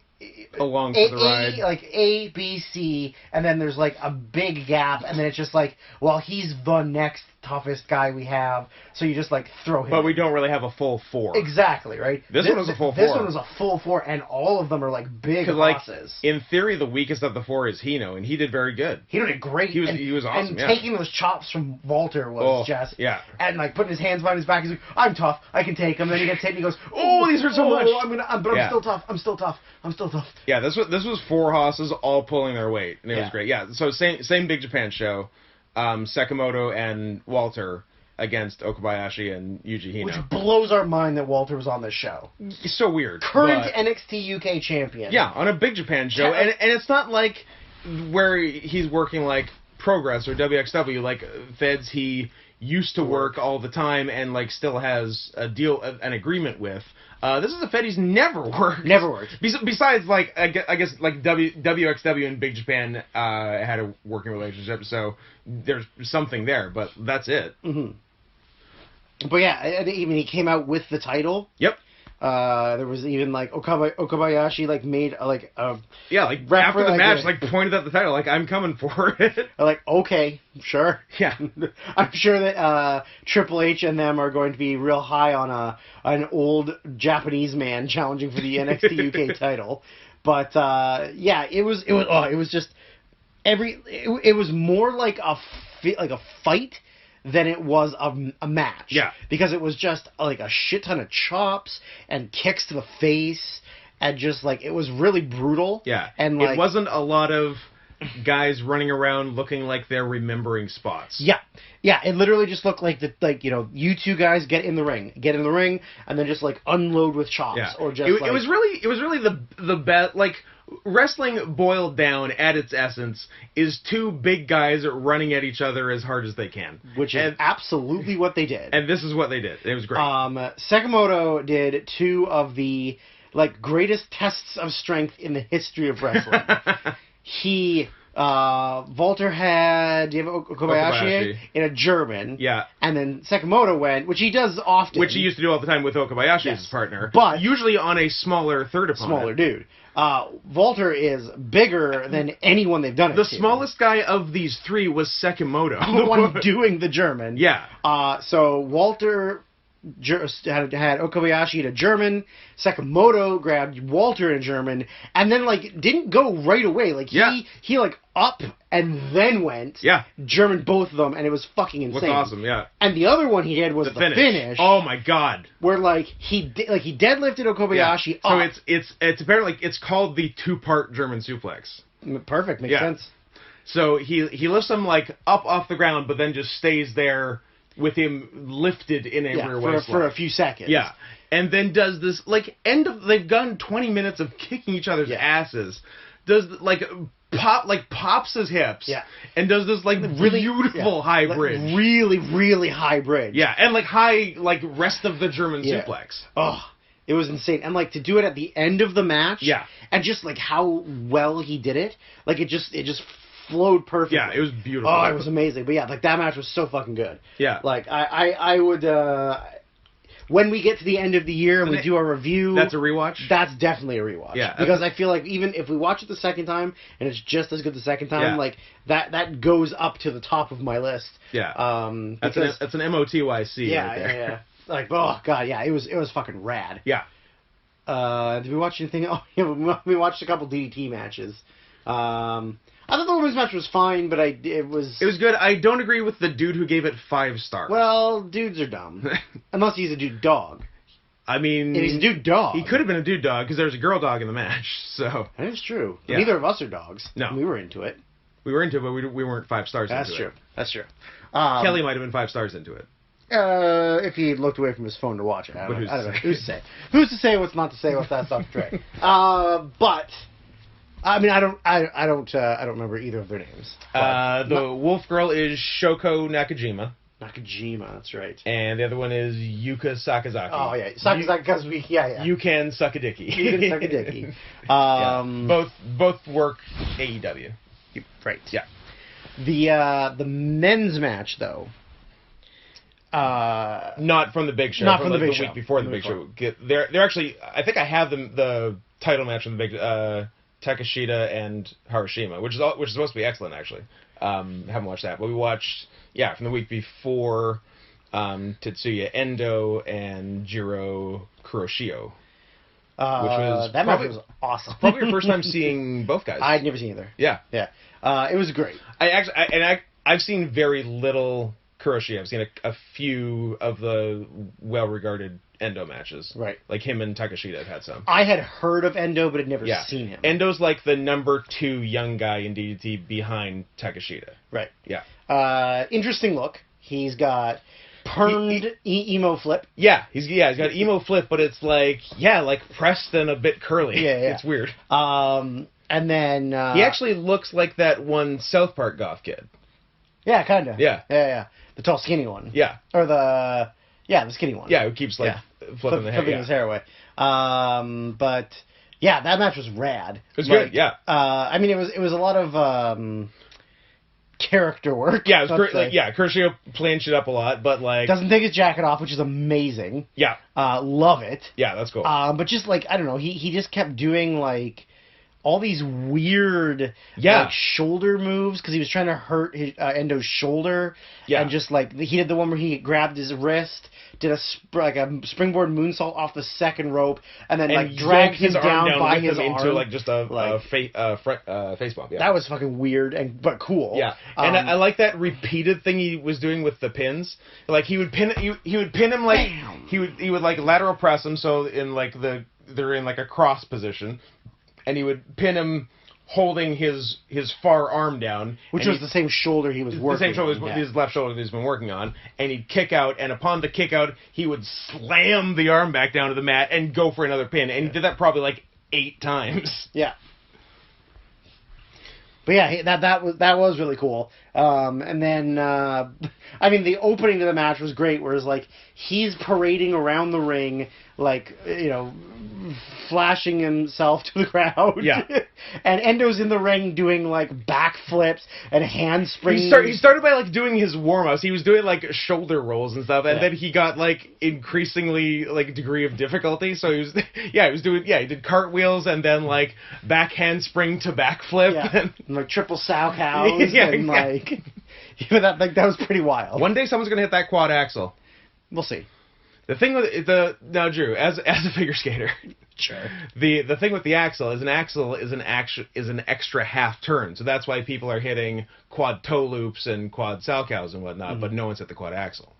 along for the ride. Like, A, B, C, and then there's, like, a big gap, and then it's just, like, well, he's the next toughest guy we have, so you just, like, throw him But we in. don't really have a full four. Exactly, right? This one was a full four. This one was a full four, and all of them are, like, big bosses. Like, in theory, the weakest of the four is Hino, and he did very good. He did great. He was awesome, And taking those chops from Walter was just... Yeah. And, like, putting his hands behind his back, he's like, I'm tough, I can take him. Then he gets hit, and he goes, oh, these hurt so much. I'm still tough, I'm still tough. Yeah, this was four Hosses all pulling their weight, and it was great. Yeah, so same Big Japan show, Sekimoto and Walter against Okabayashi and Yuji Hino. Which blows our mind that Walter was on this show. It's so weird. Current NXT UK champion. Yeah, on a Big Japan show, and it's not like where he's working like Progress or WXW, like feds he used to work all the time and like still has an agreement with. This is a fed he's never worked. Never worked. Besides, like I guess like WXW and Big Japan had a working relationship, so there's something there, but that's it. Mm-hmm. But yeah, even he came out with the title. Yep. There was even like Okabayashi like made like a after the match like pointed at the title like I'm coming for it. Like okay, sure. Yeah, I'm sure that Triple H and them are going to be real high on an old Japanese man challenging for the NXT UK title. But yeah, it was just it was more like a fight than it was a match. Yeah. Because it was just like a shit ton of chops and kicks to the face and just like it was really brutal. Yeah. And like, it wasn't a lot of guys running around looking like they're remembering spots. Yeah. Yeah, it literally just looked like you two guys get in the ring, and then just like unload with chops. Yeah. Or just it was really the best, like wrestling boiled down at its essence is two big guys running at each other as hard as they can. Which is absolutely what they did. And this is what they did. It was great. Sekimoto did two of the like greatest tests of strength in the history of wrestling. He Walter had Okabayashi in a German. Yeah. And then Sekimoto went, which he does often. Which he used to do all the time with Okabayashi as his partner. But usually on a smaller third opponent. Smaller dude. Walter is bigger than anyone they've done it The to. smallest guy of these three was Sekimoto. The one doing the German. Yeah. So Walter had Okabayashi in a German. Sekimoto grabbed Walter in a German, and then didn't go right away. He up and then went German both of them, and it was fucking insane. What's awesome, yeah. And the other one he did was the finish. Oh my god! Where he deadlifted Okabayashi up. So it's apparently it's called the 2-part German suplex. Perfect, makes sense. So he lifts him up off the ground, but then just stays there with him lifted in a rear waist for a few seconds. Yeah. And then does this, they've gone 20 minutes of kicking each other's asses. Does, pops his hips. Yeah. And does this, really beautiful high bridge. Really, really high bridge. Yeah. And, high, rest of the German suplex. Oh, it was insane. And, to do it at the end of the match. Yeah. And just, how well he did it. It just flowed perfectly. Yeah, it was beautiful. Oh, it was amazing. But yeah, that match was so fucking good. Yeah. I would, when we get to the end of the year and we do our review... That's a rewatch? That's definitely a rewatch. Yeah. Because I feel even if we watch it the second time and it's just as good the second time, that goes up to the top of my list. Yeah. That's an MOTYC yeah, right there. Yeah. Oh, God, yeah, it was fucking rad. Yeah. Did we watch anything? Oh, yeah, we watched a couple DDT matches. I thought the women's match was fine, but it was good. I don't agree with the dude who gave it 5 stars. Well, dudes are dumb. Unless he's a dude dog. I mean... If he's a dude dog. He could have been a dude dog, because there was a girl dog in the match, so... That is true. Yeah. Neither of us are dogs. No. We were into it. We were into it, but we weren't 5 stars into it. That's true. Kelly might have been 5 stars into it. If he looked away from his phone to watch it. I don't know. Who's to say? Who's to say what's not to say? What's that stuff, Trey? But... I mean, I don't remember either of their names. The wolf girl is Shoko Nakajima. Nakajima, that's right. And the other one is Yuka Sakazaki. Oh yeah, Sakazaki because You can suck a dicky. You can suck a dicky. Both work AEW. Right. Yeah. The men's match though. Not from the big show. Not from the big show. Week before the big show. They're actually. I think I have the title match from the big. Takeshita and Harashima, which is supposed to be excellent, actually. Haven't watched that, but we watched, from the week before, Tetsuya Endo and Jiro Kuroshio, which was that match was awesome. Probably your first time seeing both guys. I'd never seen either. Yeah, it was great. I've seen very little Kuroshio. I've seen a few of the well-regarded Endo matches. Right. Like him and Takeshita have had some. I had heard of Endo, but had never seen him. Endo's like the number 2 young guy in DDT behind Takeshita. Right. Yeah. Interesting look. He's got permed emo flip. Yeah, he's got emo flip, but it's like pressed and a bit curly. Yeah. It's weird. And then he actually looks like that one South Park goth kid. Yeah, kind of. Yeah. The tall, skinny one. Yeah. Or the skinny one. Yeah, who keeps flipping the hair. Flipping his hair away. But yeah, that match was rad. It was good. Yeah. I mean, it was a lot of character work. Yeah, it was great. Kuroshio playing shit up a lot, but doesn't take his jacket off, which is amazing. Yeah. Love it. Yeah, that's cool. But just I don't know, he just kept doing all these weird shoulder moves because he was trying to hurt his, Endo's shoulder. Yeah. And just he did the one where he grabbed his wrist, did a springboard moonsault off the second rope, and then dragged him down by his arm into just a face bump. Yeah. That was fucking weird but cool. Yeah. And I like that repeated thing he was doing with the pins. He would pin him Bam! he would lateral press him so in they're in a cross position. And he would pin him holding his far arm down. Which was the same shoulder he was working on. The same shoulder, his left shoulder that he's been working on. And he'd kick out, and upon the kick out, he would slam the arm back down to the mat and go for another pin. And he did that probably 8 times. Yeah. But yeah, that was really cool. And then, the opening to the match was great, whereas he's parading around the ring, flashing himself to the crowd. Yeah. And Endo's in the ring doing, like, backflips and handsprings. He started by, like, doing his warm-ups. He was doing, like, shoulder rolls and stuff, and then he got, like, increasingly, like, degree of difficulty. So he was, he did cartwheels and then, like, back handspring to backflip. Yeah. And, like, triple sow cows. Like, that was pretty wild. One day someone's going to hit that quad axle. We'll see. The thing with now, Drew, as a figure skater, sure. The thing with the axle is an extra half turn, so that's why people are hitting quad toe loops and quad sow cows and whatnot, but no one's hit the quad axle.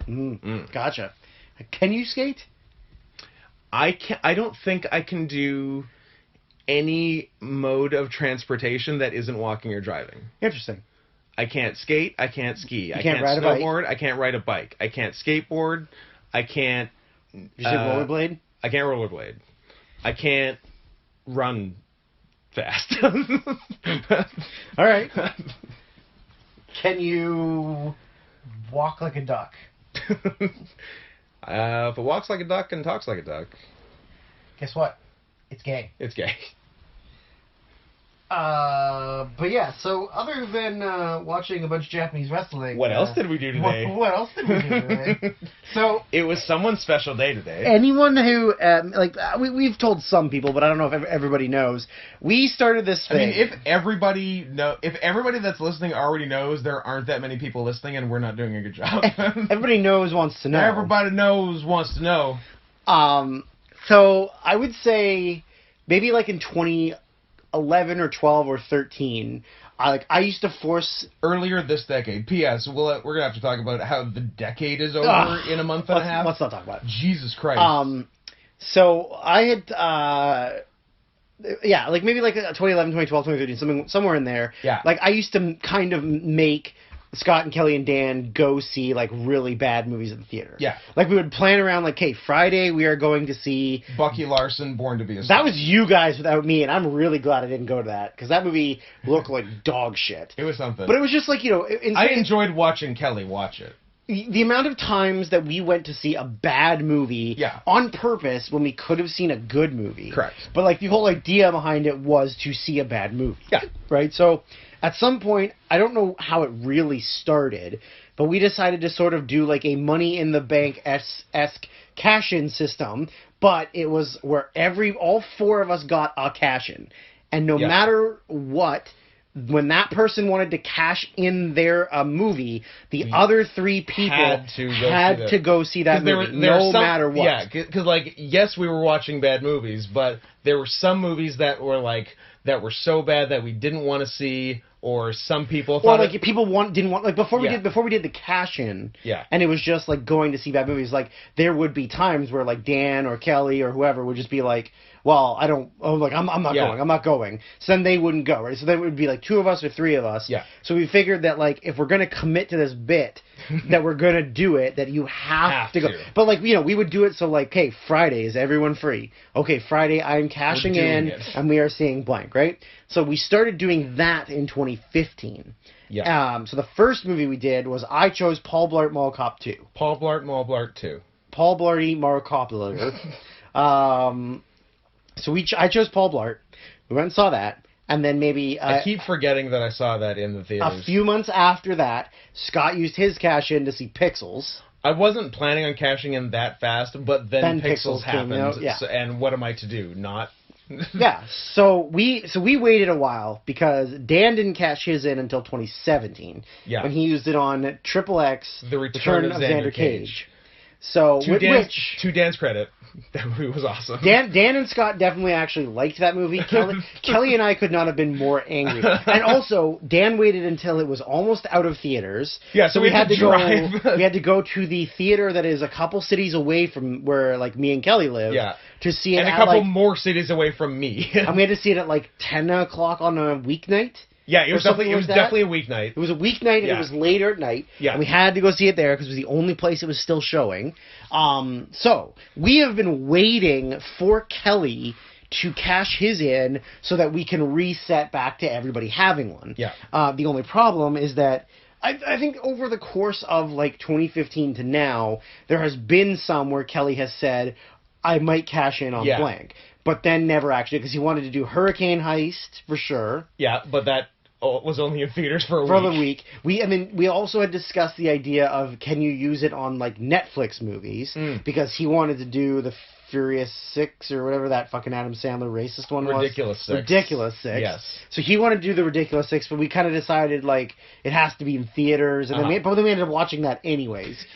Gotcha. Can you skate? I don't think I can do any mode of transportation that isn't walking or driving. Interesting. I can't skate. I can't ski. I can't can't ride a snowboard. bike? I can't ride a bike. I can't skateboard. I can't. You say rollerblade? I can't rollerblade. I can't run fast. All right. Can you walk like a duck? If it walks like a duck and talks like a duck. Guess what? It's gay. It's gay. But yeah, so other than watching a bunch of Japanese wrestling... What else did we do today? What else did we do today? So... It was someone's special day today. Anyone who... we've told some people, but I don't know if everybody knows. We started this thing... I mean, if everybody that's listening already knows, there aren't that many people listening, and we're not doing a good job. Everybody knows, wants to know. Everybody knows, wants to know. So, I would say, maybe like in 2011 or 12 or 13, I used to force... Earlier this decade. P.S. We're going to have to talk about how the decade is over in a month and a half. Let's not talk about it. Jesus Christ. So I had... maybe like 2011, 2012, 2013, somewhere in there. Yeah. Like, I used to kind of make Scott and Kelly and Dan go see, like, really bad movies at the theater. Yeah. Like, we would plan around, like, hey, Friday we are going to see... Bucky Larson, Born to be a Star. That was you guys without me, and I'm really glad I didn't go to that, because that movie looked like dog shit. It was something. But it was just like, I enjoyed watching Kelly watch it. The amount of times that we went to see a bad movie on purpose when we could have seen a good movie. Correct. But, like, the whole idea behind it was to see a bad movie. Yeah. Right? So, at some point, I don't know how it really started, but we decided to sort of do, like, a Money in the Bank-esque cash-in system, but it was where all four of us got a cash-in. And no matter what... When that person wanted to cash in their movie, the other three people had to go see that movie, no matter what. Yeah, because, like, yes, we were watching bad movies, but there were some movies that were so bad that we didn't want to see, or some people thought... Or, like, people didn't want... Like, before we did the cash-in, and it was just, like, going to see bad movies, like, there would be times where, like, Dan or Kelly or whoever would just be like... Well, I'm not going. So then they wouldn't go, right? So then it would be like two of us or three of us. Yeah. So we figured that, like, if we're going to commit to this bit, that we're going to do it, that you have to go. But, like, we would do it so, like, hey, Friday, is everyone free? Okay, Friday, I'm cashing in, and we are seeing blank, right? So we started doing that in 2015. Yeah. So the first movie we did was I chose Paul Blart Mall Cop 2. Paul Blart Mall Blart 2. Paul Blarty Mall Cop. So I chose Paul Blart. We went and saw that. And then maybe... I keep forgetting that I saw that in the theaters. A few months after that, Scott used his cash-in to see Pixels. I wasn't planning on cashing in that fast, but then Pixels happened. Out, so, and what am I to do? Not... Yeah, so we waited a while because Dan didn't cash his in until 2017. Yeah. When he used it on Triple X, The Return of Xander Cage. So, to Dan's credit, that movie was awesome. Dan and Scott definitely actually liked that movie. Kelly and I could not have been more angry. And also, Dan waited until it was almost out of theaters. Yeah, so we had to drive. We had to go to the theater that is a couple cities away from where, like, me and Kelly live. Yeah. To see it and a couple more cities away from me. And we had to see it at, like, 10 o'clock on a weeknight. Yeah, it was definitely a weeknight. It was a weeknight, and it was later at night. Yeah. And we had to go see it there because it was the only place it was still showing. So, we have been waiting for Kelly to cash his in so that we can reset back to everybody having one. Yeah. The only problem is that I think over the course of, like, 2015 to now, there has been some where Kelly has said, I might cash in on blank. But then never actually, because he wanted to do Hurricane Heist for sure. Yeah, but that was only in theaters for a week. For the week. And then we also had discussed the idea of, can you use it on, like, Netflix movies? Because he wanted to do the Furious 6 or whatever that fucking Adam Sandler racist one was. Ridiculous 6. Ridiculous 6. Yes. So he wanted to do the Ridiculous 6, but we kind of decided, like, it has to be in theaters, and then we ended up watching that anyways.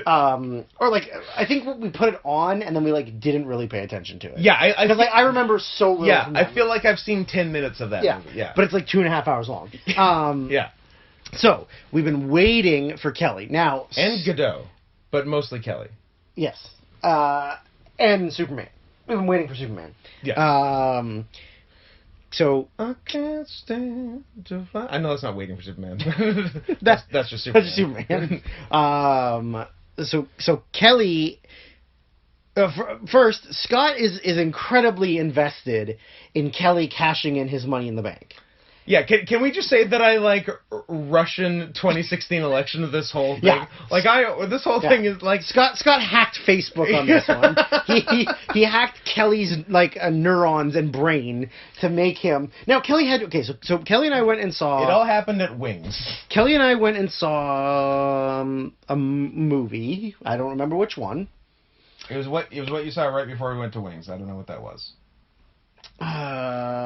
Or, like, I think we put it on, and then we, like, didn't really pay attention to it. Yeah, because I remember so little. Yeah, I feel like I've seen 10 minutes of that movie. Yeah. But it's like 2.5 hours long. Yeah. So, we've been waiting for Kelly. Now... And Godot, but mostly Kelly. Yes. And Superman. We've been waiting for Superman. Yeah. So... I can't stand to fly. I know that's not waiting for Superman. that's just Superman. That's just Superman. So Kelly... first, Scott is incredibly invested in Kelly cashing in his Money in the Bank. Yeah, can we just say that I like Russian 2016 election of this whole thing? Yeah. Like this whole thing is like Scott hacked Facebook on this one. He hacked Kelly's like neurons and brain to make him. Now Kelly had so Kelly and I went and saw. It all happened at Wings. Kelly and I went and saw a movie. I don't remember which one. It was what you saw right before we went to Wings. I don't know what that was. I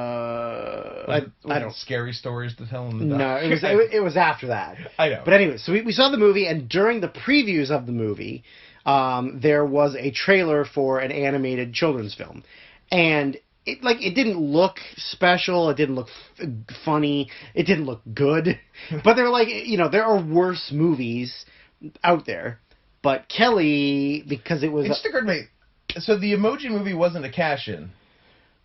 don't scary stories to tell in the dark. No, it was after that. I know. But anyway, so we saw the movie, and during the previews of the movie, there was a trailer for an animated children's film, and it didn't look special, it didn't look funny, it didn't look good, but they're like, there are worse movies out there. But Kelly, because it was it just occurred to me. So the Emoji Movie wasn't a cash-in.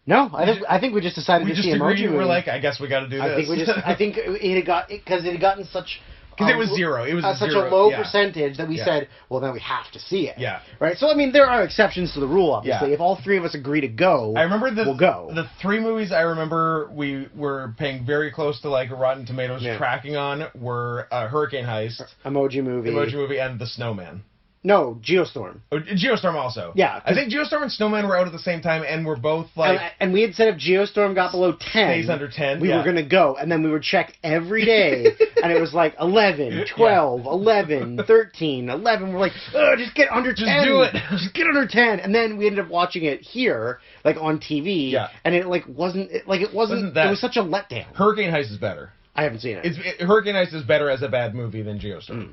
No, I think we just decided to see Emoji Movie. We're like, I guess we got to do this. I think it had got because it had gotten such. Because it was zero. It was such a low percentage that we said, well, then we have to see it. Yeah. Right. So I mean, there are exceptions to the rule. Obviously, if all three of us agree to go, we'll go. The three movies I remember we were paying very close to like Rotten Tomatoes tracking on were Hurricane Heist, Emoji Movie, and The Snowman. No, Geostorm. Oh, Geostorm also. Yeah. I think Geostorm and Snowman were out at the same time, and we're both like... And we had said if Geostorm got below 10... Stays under 10, we were going to go, and then we would check every day, and it was like 11, 12, 11, 13, 11. We're like, just get under 10. Just do it. Just get under 10. And then we ended up watching it here, like on TV, and it wasn't... It was such a letdown. Hurricane Heist is better. I haven't seen it. Hurricane Heist is better as a bad movie than Geostorm.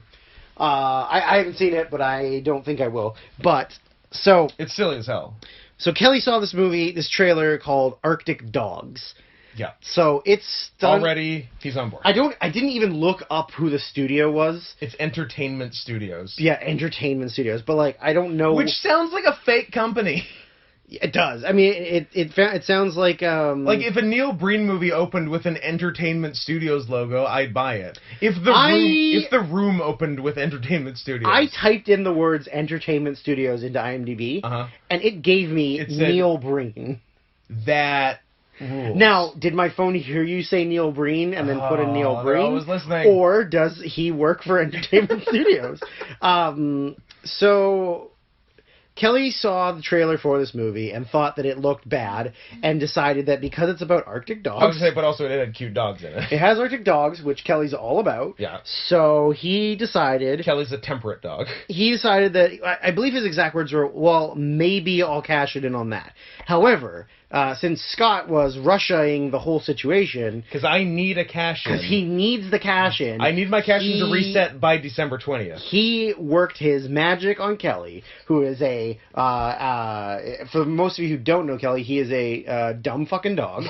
I haven't seen it, but I don't think I will. But, so... It's silly as hell. So Kelly saw this trailer called Arctic Dogs. Yeah. So it's done... Already, he's on board. I didn't even look up who the studio was. It's Entertainment Studios. Yeah, Entertainment Studios. But, like, I don't know... Which sounds like a fake company. It does. I mean, it sounds like... Like, if a Neil Breen movie opened with an Entertainment Studios logo, I'd buy it. If the room opened with Entertainment Studios... I typed in the words Entertainment Studios into IMDb, and it gave me Neil Breen. That rules. Now, did my phone hear you say Neil Breen and then put in Neil Breen? I was listening. Or does he work for Entertainment Studios? So... Kelly saw the trailer for this movie and thought that it looked bad and decided that because it's about Arctic dogs... I was going to say, but also it had cute dogs in it. It has Arctic dogs, which Kelly's all about. Yeah. So he decided... Kelly's a temperate dog. He decided that... I believe his exact words were, well, maybe I'll cash it in on that. However... since Scott was rushing the whole situation... Because I need a cash-in. Because he needs the cash-in. I need my cash-in to reset by December 20th. He worked his magic on Kelly, who is a... for most of you who don't know Kelly, he is a dumb fucking dog.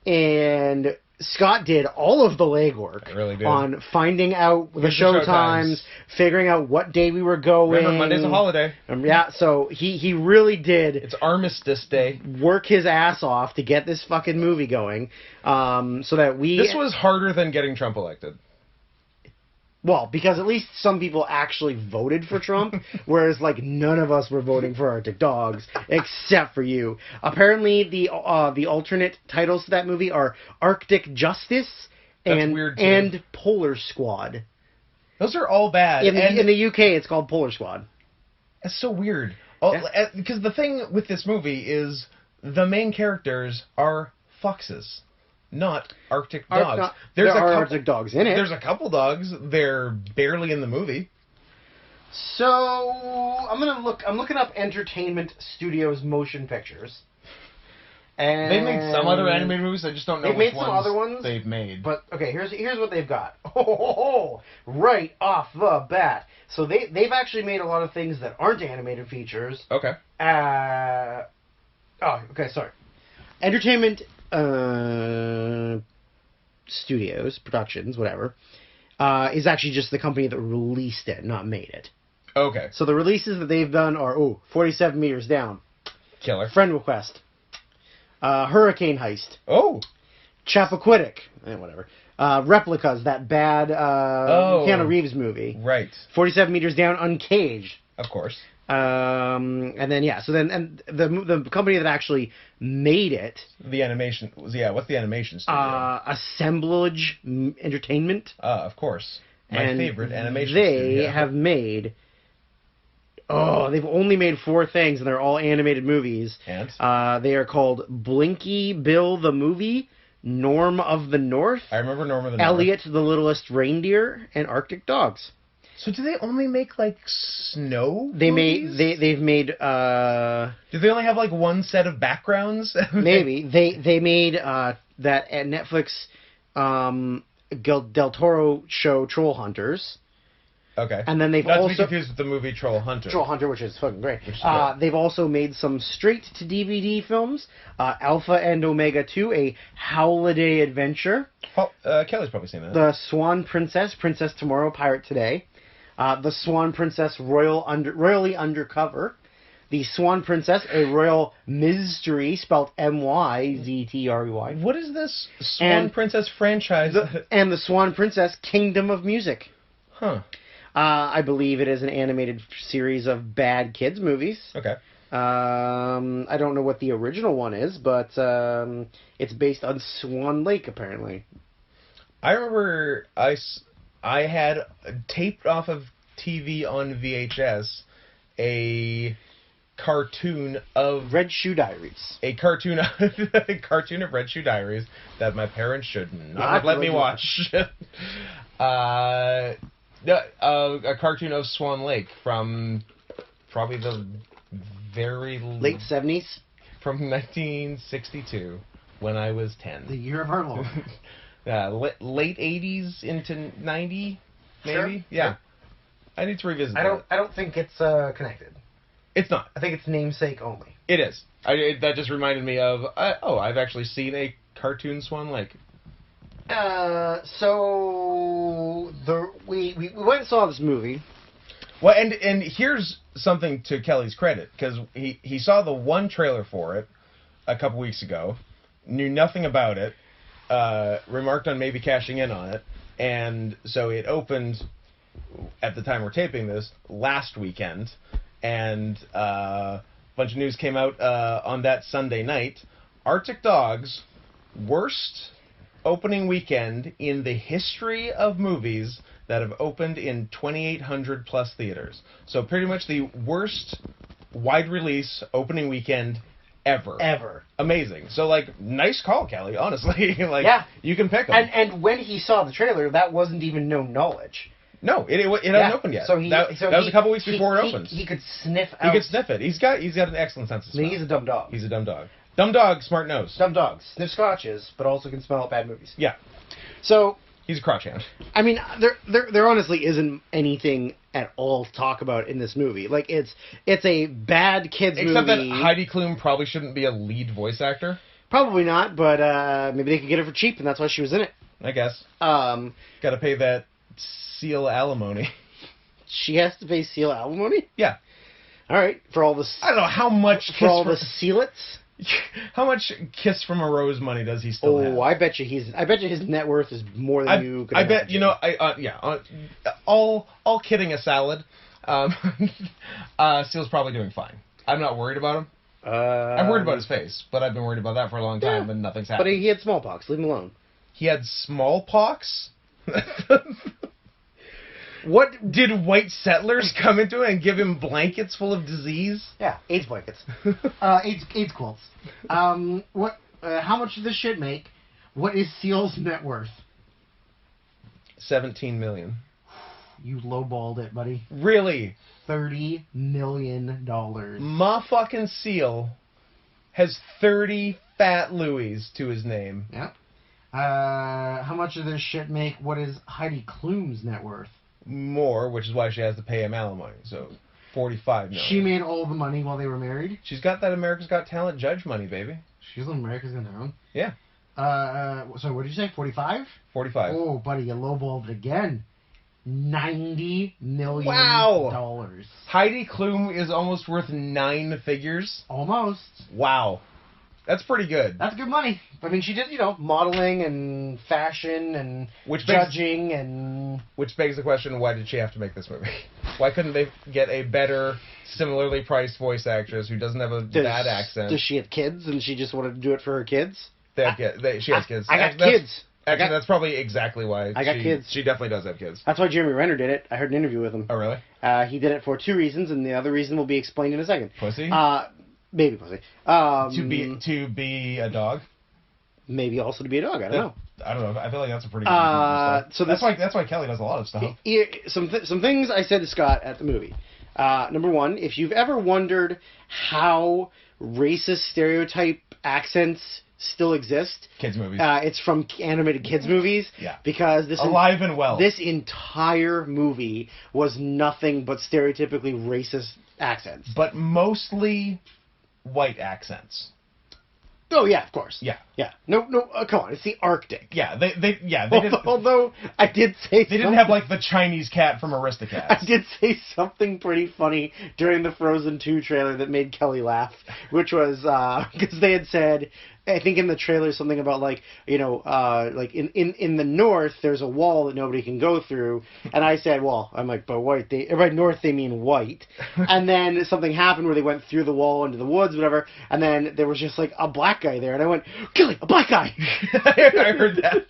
And... Scott did all of the legwork on finding out the show times, figuring out what day we were going. Remember, Monday's a holiday. Yeah, so he really did... It's Armistice Day. ...work his ass off to get this fucking movie going, so that we... This was harder than getting Trump elected. Well, because at least some people actually voted for Trump, whereas, like, none of us were voting for Arctic Dogs, except for you. Apparently, the alternate titles to that movie are Arctic Justice and Polar Squad. Those are all bad. In the UK, it's called Polar Squad. That's so weird. Because the thing with this movie is the main characters are foxes, not Arctic dogs. There are Arctic dogs in it. There's a couple dogs. They're barely in the movie. So I'm looking up Entertainment Studios motion pictures. And they've made some other animated movies. I just don't know which ones they've made. But okay, here's what they've got. Right off the bat. So they've actually made a lot of things that aren't animated features. Okay. Okay, sorry. Entertainment Studios Productions, whatever, is actually just the company that released it, not made it. Okay. So the releases that they've done are 47 Meters Down, Killer, Friend Request, Hurricane Heist, Chappaquiddick, whatever, Replicas, that bad Keanu Reeves movie, right? 47 Meters Down, Uncaged, of course. And then the company that actually made it, the animation was what's the animation studio? Assemblage Entertainment. Of course, my favorite animation studio. They have made. They've only made 4 things, and they're all animated movies. And? They are called Blinky Bill the Movie, Norm of the North. I remember Norm of the North. Elliot the Littlest Reindeer, and Arctic Dogs. So do they only make like snow? They've made. Do they only have like one set of backgrounds? Maybe they made that at Netflix Del Toro show Troll Hunters. Okay. And then they've not also... to be confused with the movie Troll Hunter. Troll Hunter, which is fucking great. They've also made some straight-to-DVD films. Alpha and Omega 2, a holiday adventure. Kelly's probably seen that. The Swan Princess, Princess Tomorrow, Pirate Today. The Swan Princess, Royally Undercover. The Swan Princess, a Royal Mystery, spelled M-Y-Z-T-R-E-Y. What is this Swan Princess franchise? And the Swan Princess, Kingdom of Music. Huh. I believe it is an animated series of bad kids movies. Okay. I don't know what the original one is, but it's based on Swan Lake, apparently. I remember I had taped off of TV on VHS a cartoon of Red Shoe Diaries. A cartoon of Red Shoe Diaries that my parents should not have let me watch. A cartoon of Swan Lake from probably the very late 70s, from 1962 when I was 10. The year of our Lord. Late 80s into 90, maybe. Sure. Yeah. Sure. I need to revisit. I don't think it's connected. It's not. I think it's namesake only. It is. That just reminded me of I've actually seen a cartoon Swan Lake. So we went and saw this movie. Well, and here's something to Kelly's credit, because he saw the one trailer for it a couple weeks ago, knew nothing about it, remarked on maybe cashing in on it, and so it opened at the time we're taping this last weekend, and a bunch of news came out on that Sunday night. Arctic Dogs, worst opening weekend in the history of movies that have opened in 2,800 plus theaters. So pretty much the worst wide release opening weekend ever. Amazing. So nice call, Kelly, honestly. Yeah. You can pick them. And when he saw the trailer, that wasn't even known knowledge. No, it hasn't opened yet. That was a couple weeks before it opens. He could sniff out. He could sniff it. He's got an excellent sense of smell. He's a dumb dog. He's a dumb dog. Dumb dog, smart nose. Dumb dog. Sniff scotches, but also can smell out bad movies. Yeah. So... He's a crotch hound. I mean, there honestly isn't anything at all to talk about in this movie. It's a bad kids movie. Except that Heidi Klum probably shouldn't be a lead voice actor. Probably not, but maybe they could get her for cheap, and that's why she was in it. I guess. Got to pay that seal alimony. She has to pay seal alimony? Yeah. All right, for all the... I don't know, how much... For all the sealets? How much Kiss from a Rose money does he still have? I bet you his net worth is more than you could imagine. all kidding aside, Seal's probably doing fine. I'm not worried about him. I'm worried about his face, but I've been worried about that for a long time, and nothing's happened. But he had smallpox. Leave him alone. He had smallpox? What did white settlers come into it and give him blankets full of disease? Yeah, AIDS blankets. AIDS quilts. What? How much does this shit make? What is Seal's net worth? $17 million. You lowballed it, buddy. Really? $30 million. My fucking Seal has 30 Fat Louis to his name. Yep. How much does this shit make? What is Heidi Klum's net worth? More, which is why she has to pay him alimony. So, $45 million. She made all the money while they were married? She's got that America's Got Talent judge money, baby. She's on America's Got Talent? Yeah. So what did you say? 45? 45. Oh, buddy, you lowballed it again. $90 million. Wow. Heidi Klum is almost worth 9 figures. Almost. Wow. That's pretty good. That's good money. I mean, she did, modeling and fashion and judging and... Which begs the question, why did she have to make this movie? Why couldn't they get a better, similarly priced voice actress who doesn't have a bad accent? Does she have kids and she just wanted to do it for her kids? She has kids. I got kids. Actually, that's probably exactly why. I got kids. She definitely does have kids. That's why Jeremy Renner did it. I heard an interview with him. Oh, really? He did it for 2 reasons, and the other reason will be explained in a second. Pussy? Baby pussy. To be a dog? Maybe also to be a dog. I don't know. I don't know. I feel like that's a pretty good so that's why Kelly does a lot of stuff. Some things I said to Scott at the movie. Number one, if you've ever wondered how racist stereotype accents still exist, kids movies. It's from animated kids movies. Yeah. Because Alive and Well. This entire movie was nothing but stereotypically racist accents. But mostly white accents. Oh yeah, of course. Yeah. Yeah. No, come on, it's the Arctic. Yeah, they didn't. Although I did say they didn't have like the Chinese cat from Aristocats. I did say something pretty funny during the Frozen 2 trailer that made Kelly laugh, which was because they had said, I think in the trailer something about like like in the north there's a wall that nobody can go through, and I said, well, I'm like, but white, by north they mean white, and then something happened where they went through the wall into the woods, whatever, and then there was just like a black guy there, and I went, Kelly, a black guy. I heard that.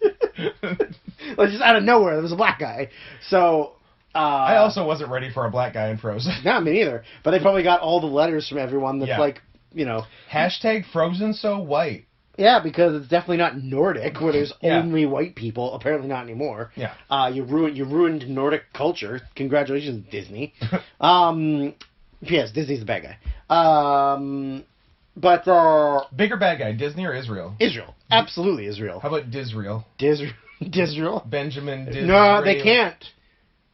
Like just out of nowhere, there was a black guy. So. I also wasn't ready for a black guy in Frozen. No, me neither. But they probably got all the letters from everyone that's like. Hashtag Frozen so white. Yeah, because it's definitely not Nordic, where there's only white people. Apparently not anymore. Yeah. You ruined Nordic culture. Congratulations, Disney. Yes, Disney's the bad guy. But bigger bad guy, Disney or Israel? Israel. Absolutely Israel. How about Disrael? Disrael? Benjamin Disrael. No, they can't.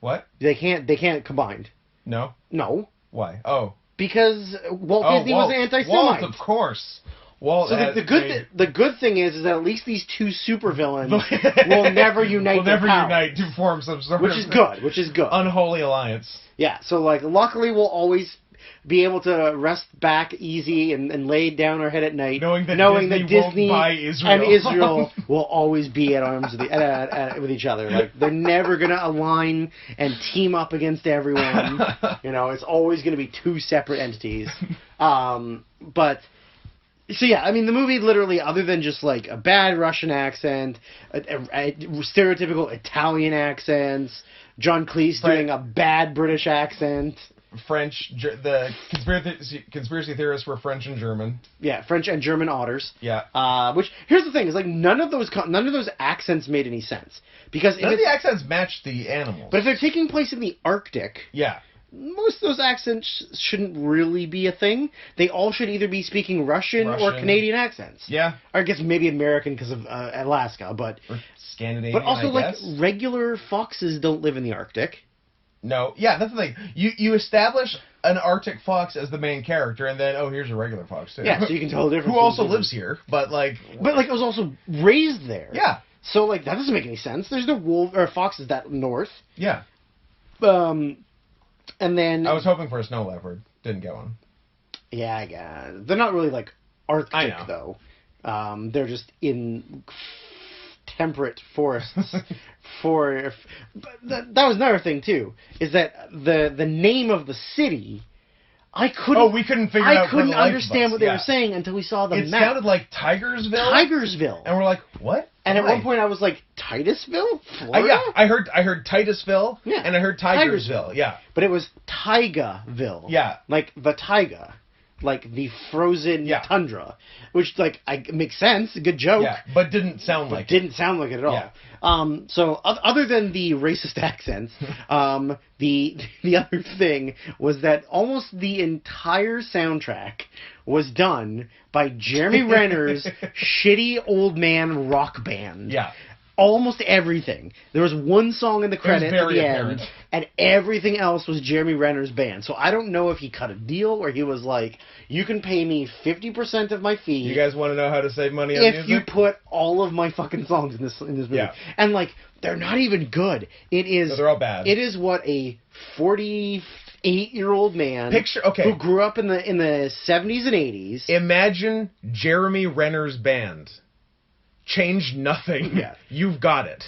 What? They can't combined. No? No. Why? Oh. Because Walt Disney was an anti-Semite. Walt, of course. Walt. So the good thing is that at least these two supervillains will never unite. To form some sort which is good. Unholy alliance. Yeah. So like, luckily we'll always be able to rest back easy and lay down our head at night, knowing that Disney and Israel will always be at arms with each other. Like they're never gonna align and team up against everyone. It's always gonna be two separate entities. But. So yeah, I mean the movie literally, other than just like a bad Russian accent, a stereotypical Italian accents, John Cleese doing a bad British accent. French, the conspiracy theorists were French and German. Yeah, French and German otters. Yeah. Which here's the thing: is like none of those accents made any sense because none of the accents matched the animals. But if they're taking place in the Arctic, yeah, most of those accents shouldn't really be a thing. They all should either be speaking Russian or Canadian accents. Yeah. Or I guess maybe American because of Alaska, but or Scandinavian. But also regular foxes don't live in the Arctic. No, yeah, that's the thing. You establish an Arctic fox as the main character, and then here's a regular fox too. Yeah, so you can tell the difference. Who also lives here, but it was also raised there. Yeah. So like that doesn't make any sense. There's no wolf or foxes that north. Yeah. And then I was hoping for a snow leopard. Didn't get one. Yeah, I guess they're not really like Arctic though. They're just in temperate forests. But that was another thing too, is that the name of the city, we couldn't figure out. I couldn't understand what they were saying until we saw the map. It sounded like Tigersville. Tigersville. And we're like, what? And at one point I was like, Titusville? Florida? Yeah, I heard Titusville, and I heard Tigersville. Yeah. But it was Taigaville. Yeah. Like the taiga. Like the frozen tundra. Which, like, makes sense. A good joke. Yeah, but didn't sound like it. Didn't sound like it at all. Yeah. So, other than the racist accents, the other thing was that almost the entire soundtrack was done by Jeremy Renner's shitty old man rock band. Yeah. Almost everything. There was one song in the credits at the apparent. end, and everything else was Jeremy Renner's band. So I don't know if he cut a deal or he was like, you can pay me 50% of my fee. You guys want to know how to save money on music? If you put all of my fucking songs in this movie. Yeah. And, like, they're not even good. It is... No, they're all bad. It is what a 48-year-old man who grew up in the 70s and 80s. Imagine Jeremy Renner's band. Change nothing. Yeah. You've got it.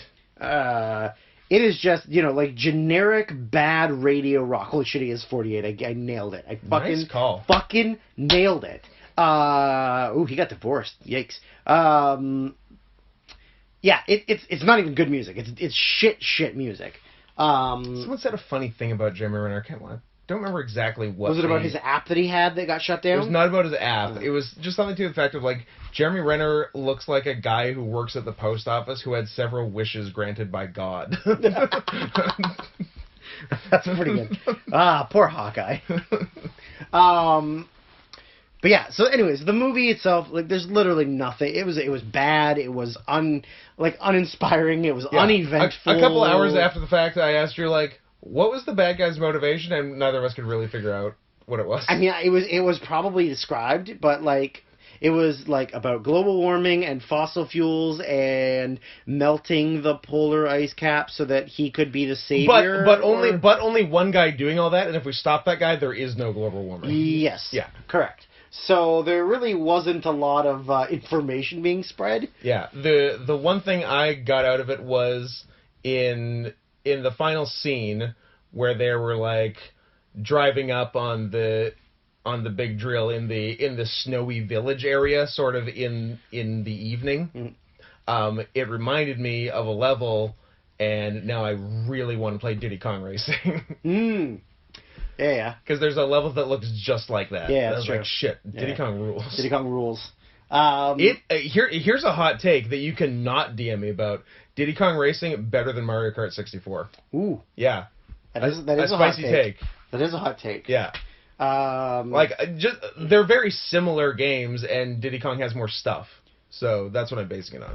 It is just, like generic bad radio rock. Holy shit, he is 48. I nailed it. Nice call. Fucking nailed it. He got divorced. Yikes. Yeah, it's not even good music. It's shit music. Someone said a funny thing about Jeremy Renner. I don't remember exactly what. Was it about his app that he had that got shut down? It was not about his app. It was just something to the effect of, like, Jeremy Renner looks like a guy who works at the post office who had several wishes granted by God. That's pretty good. Poor Hawkeye. But yeah, so anyways, the movie itself, like, there's literally nothing. It was bad. It was uninspiring. It was uneventful. A couple hours after the fact, I asked you, like, what was the bad guy's motivation? And neither of us could really figure out what it was. I mean, it was probably described, but, like, it was, like, about global warming and fossil fuels and melting the polar ice cap so that he could be the savior. But only one guy doing all that, and if we stop that guy, there is no global warming. Yes. Yeah. Correct. So there really wasn't a lot of information being spread. Yeah. The one thing I got out of it was in the final scene where they were, like, driving up on the big drill in the snowy village area, sort of in the evening. It reminded me of a level, and now I really want to play Diddy Kong Racing. Yeah. Because there's a level that looks just like that. Yeah, that's true. Like, shit, Diddy Kong rules. Diddy Kong rules. Here's a hot take that you cannot DM me about. Diddy Kong Racing better than Mario Kart 64. Ooh. Yeah. That is a spicy hot take. That is a hot take. Yeah. They're very similar games, and Diddy Kong has more stuff. So that's what I'm basing it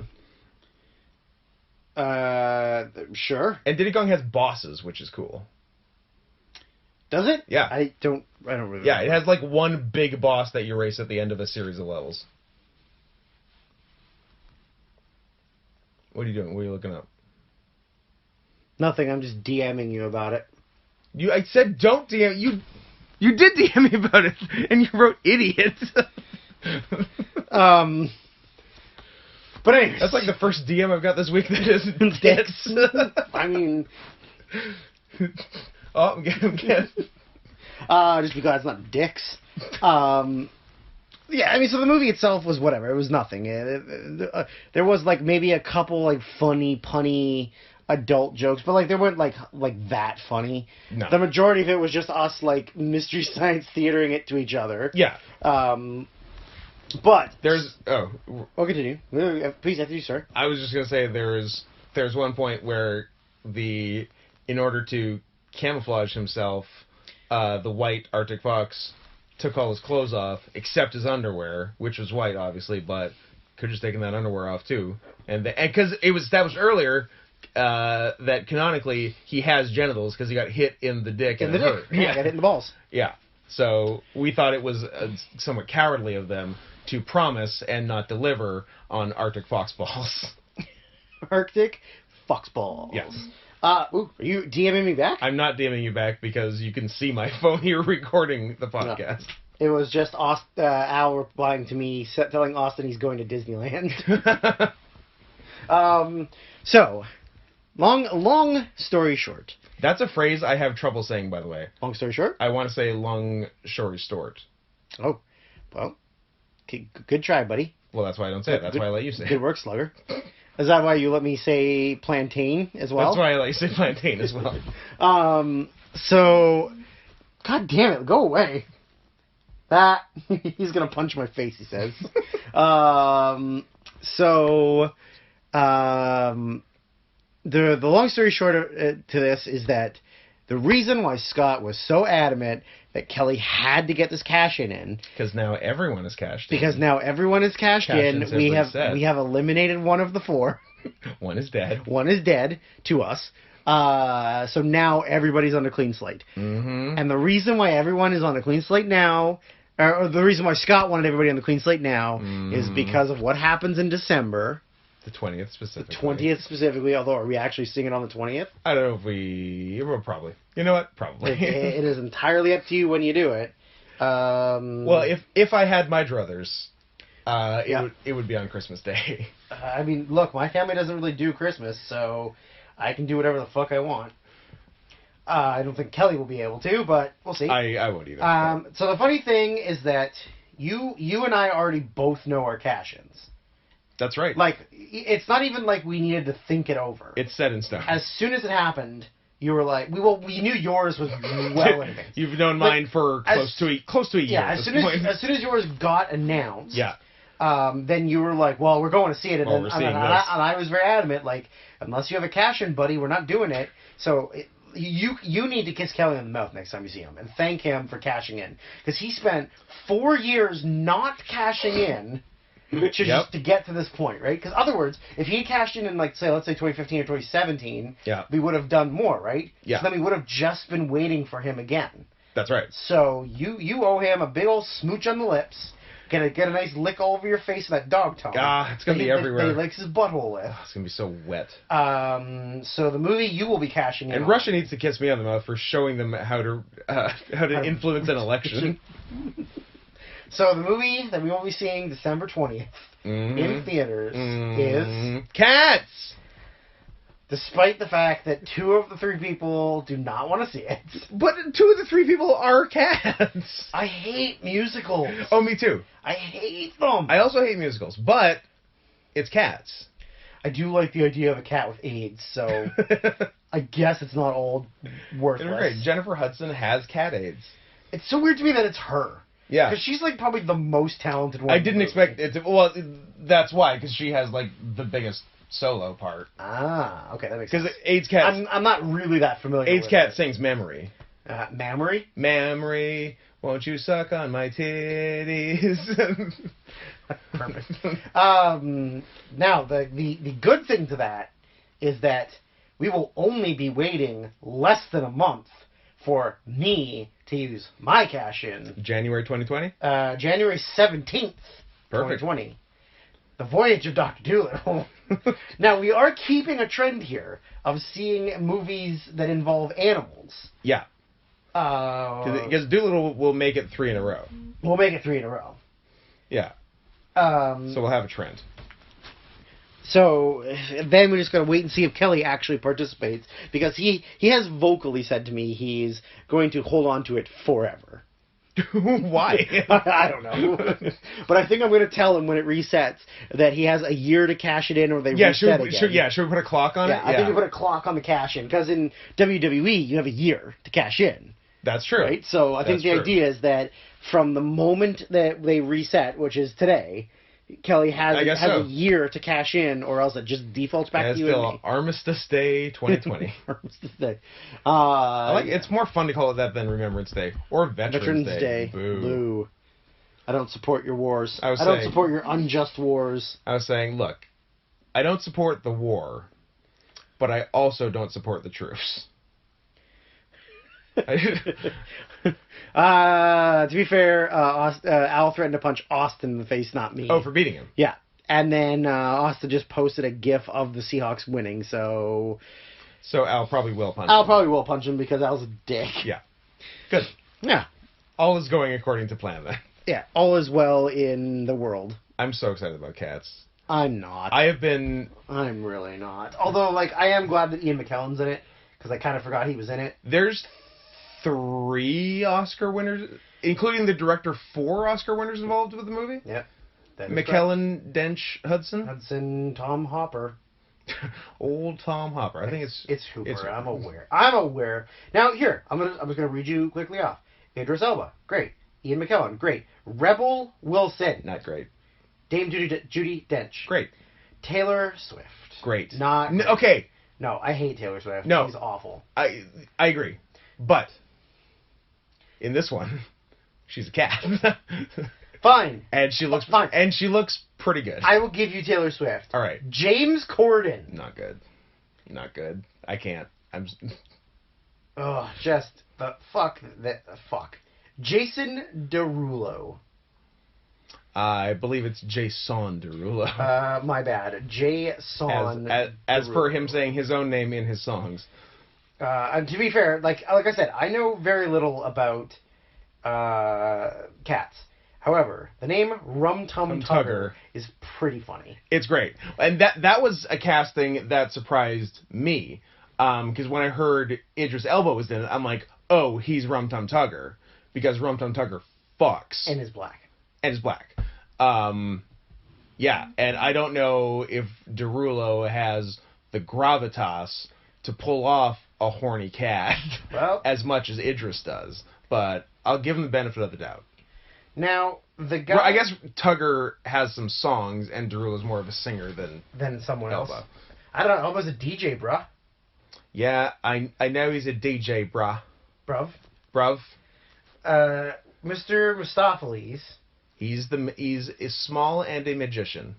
on. Sure. And Diddy Kong has bosses, which is cool. Does it? Yeah. I don't really. Yeah, it has, like, one big boss that you race at the end of a series of levels. What are you doing? What are you looking up? Nothing. I'm just DMing you about it. I said don't DM. You did DM me about it, and you wrote idiot. But anyways. That's like the first DM I've got this week that isn't dicks. I mean. Oh, I'm getting. Just because it's not dicks. Yeah, I mean, so the movie itself was whatever. It was nothing. There was, like, maybe a couple, like, funny, punny adult jokes, but, like, they weren't, like that funny. No. The majority of it was just us, like, Mystery Science theatering it to each other. Yeah. But there's... Oh, continue. Please, after you, sir. I was just going to say there's one point where in order to camouflage himself, the white Arctic Fox took all his clothes off, except his underwear, which was white, obviously, but could have just taken that underwear off, too. And because it was established earlier that canonically he has genitals because he got hit in the dick and it hurt. Yeah, got hit in the balls. Yeah. So we thought it was somewhat cowardly of them to promise and not deliver on Arctic Fox balls. Arctic Fox balls. Yes. Are you DMing me back? I'm not DMing you back because you can see my phone here recording the podcast. No. It was just Al replying to me, telling Austin he's going to Disneyland. So, long story short. That's a phrase I have trouble saying, by the way. Long story short? I want to say long story short. Oh, well, good try, buddy. Well, that's why I don't say it. That's why I let you say it. Good work, Slugger. Is that why you let me say plantain as well? That's why I let you say plantain as well. So, God damn it, go away. That, he's gonna punch my face, he says. The long story short to this is that the reason why Scott was so adamant that Kelly had to get this cash in. Because now everyone is cashed in. Because now everyone is cashed in. We have eliminated one of the 4. One is dead. One is dead to us. So now everybody's on a clean slate. Mm-hmm. And the reason why everyone is on a clean slate now, or the reason why Scott wanted everybody on the clean slate now, is because of what happens in December. The 20th specifically. The 20th specifically, although are we actually seeing it on the 20th? I don't know if we... Well, probably. You know what? Probably. It is entirely up to you when you do it. Well, if I had my druthers, it would be on Christmas Day. I mean, look, my family doesn't really do Christmas, so I can do whatever the fuck I want. I don't think Kelly will be able to, but we'll see. I won't either. So the funny thing is that you and I already both know our cash-ins. That's right. Like, it's not even like we needed to think it over. It's set in stone. As soon as it happened, you were like, we knew yours was well in advance. You've known mine for close to a year. Yeah, as soon as yours got announced. Yeah. Then you were like, well, we're going to see it. And, and I was very adamant, like, unless you have a cash-in, buddy, we're not doing it. So you need to kiss Kelly on the mouth next time you see him and thank him for cashing in. Because he spent 4 years not cashing in just to get to this point, right? Because other words, if he had cashed in like, let's say 2015 or 2017, we would have done more, right? Yeah. So then we would have just been waiting for him again. That's right. So you owe him a big old smooch on the lips. Get a nice lick all over your face with that dog tongue. It's going to be everywhere. That he licks his butthole with. It's going to be so wet. So the movie you will be cashing in and on. Russia needs to kiss me on the mouth for showing them how to influence an election. So the movie that we will be seeing December 20th in theaters is... Cats! Despite the fact that 2 of the 3 people do not want to see it. But 2 of the 3 people are cats! I hate musicals. Oh, me too. I hate them. I also hate musicals, but it's cats. I do like the idea of a cat with AIDS, so I guess it's not all worthless. Great. Jennifer Hudson has cat AIDS. It's so weird to me that it's her. Yeah. Because she's, like, probably the most talented one. I didn't expect it to... Well, that's why, because she has, like, the biggest solo part. Ah, okay, that makes sense. Because AIDS Cat... I'm not really that familiar AIDS with Cat it. sings Memory. Memory? Memory, won't you suck on my titties? Perfect. Now, the good thing to that is that we will only be waiting less than a month for me to use my cash-in. January 2020? January 17th, 2020. The Voyage of Dr. Dolittle. Now, we are keeping a trend here of seeing movies that involve animals. Yeah. Because Dolittle will make it 3 in a row. We'll make it 3 in a row. Yeah. So we'll have a trend. So then we just got to wait and see if Kelly actually participates, because he has vocally said to me he's going to hold on to it forever. Why? I don't know. But I think I'm going to tell him when it resets that he has a year to cash it in, or they reset again. Should we put a clock on it? I think we put a clock on the cash in, because in WWE you have a year to cash in. That's true. Right? So I think the idea is that from the moment that they reset, which is today, Kelly has a year to cash in, or else it just defaults back to you and me. Armistice Day 2020. Armistice Day. It's more fun to call it that than Remembrance Day or Veterans Day. Boo. I don't support your wars. I don't support your unjust wars. I was saying, look, I don't support the war, but I also don't support the truce. To be fair, Al threatened to punch Austin in the face, not me. Oh, for beating him. Yeah. And then Austin just posted a GIF of the Seahawks winning, so... So Al probably will punch him. Al probably will punch him because Al's a dick. Yeah. Good. Yeah. All is going according to plan, then. Yeah, all is well in the world. I'm so excited about cats. I'm not. I'm really not. Although, I am glad that Ian McKellen's in it, because I kind of forgot he was in it. There's 3 Oscar winners, including the director, 4 Oscar winners involved with the movie. Yep. McKellen, Dench, Hudson. Tom Hopper. Old Tom Hopper. I think it's Hooper. I'm aware. Now here, I'm just gonna read you quickly off. Idris Elba, great. Ian McKellen, great. Rebel Wilson, not great. Dame Judi Dench, great. Taylor Swift, great. Not great. Okay. No, I hate Taylor Swift. No, she's awful. I agree, but in this one, she's a cat. Fine. And she looks fine. And she looks pretty good. I will give you Taylor Swift. All right. James Corden. Not good. Not good. I can't. I'm. Oh, just the fuck that fuck. Jason Derulo. I believe it's Jason Derulo. My bad. Jason. As per him saying his own name in his songs. And to be fair, like I said, I know very little about cats. However, the name Rum Tum Tugger is pretty funny. It's great. And that was a casting that surprised me. Because when I heard Idris Elba was in it, I'm like, oh, he's Rum Tum Tugger. Because Rum Tum Tugger fucks. And is black. Yeah, and I don't know if Derulo has the gravitas to pull off a horny cat as much as Idris does. But I'll give him the benefit of the doubt. Now, the guy... Well, I guess Tugger has some songs, and Derulo's more of a singer than someone Elba. else. I don't know. Elba's a DJ, bruh. Yeah, I know he's a DJ, bruh. Bruv. Mr. Mistopheles. He's small and a magician.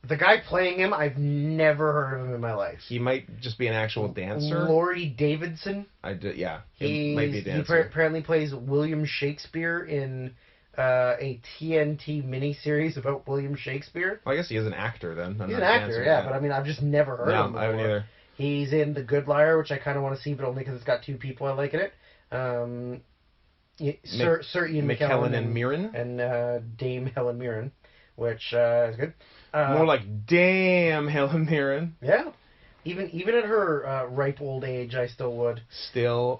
The guy playing him, I've never heard of him in my life. He might just be an actual dancer. Laurie Davidson. Yeah, he might be a dancer. He apparently plays William Shakespeare in a TNT miniseries about William Shakespeare. Well, I guess he is an actor then. He's an actor, yeah, but I mean, I've just never heard of him before. I haven't either. He's in The Good Liar, which I kind of want to see, but only because it's got two people I like in it. Sir Ian McKellen and Mirren. And Dame Helen Mirren, which is good. More like Damn Helen Mirren. Yeah. Even at her ripe old age, I still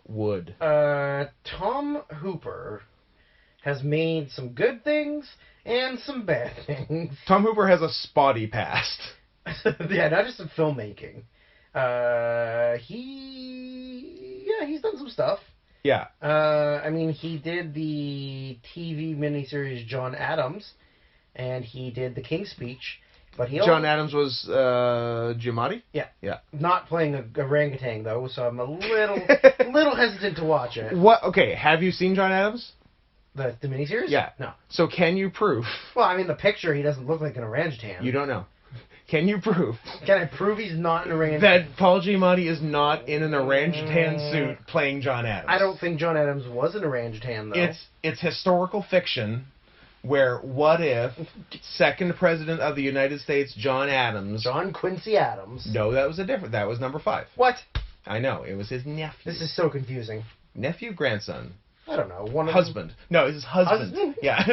would. Tom Hooper has made some good things and some bad things. Tom Hooper has a spotty past. Yeah, not just in filmmaking. He's done some stuff. Yeah. I mean, he did the TV miniseries John Adams, and he did The King's Speech. But John Adams was Giamatti? Yeah. Yeah. Not playing a orangutan, though, so I'm a little hesitant to watch it. What? Okay, have you seen John Adams? The miniseries? Yeah. No. So can you prove? Well, I mean, the picture, he doesn't look like an orangutan. You don't know. Can you prove? Can I prove he's not an orangutan? That Paul Giamatti is not in an orangutan suit playing John Adams. I don't think John Adams was an orangutan, though. It's historical fiction where what if second president of the United States, John Adams... John Quincy Adams. No, that was number 5. What? I know. It was his nephew. This is so confusing. Nephew, grandson. I don't know. Husband. No, it's his husband. Yeah.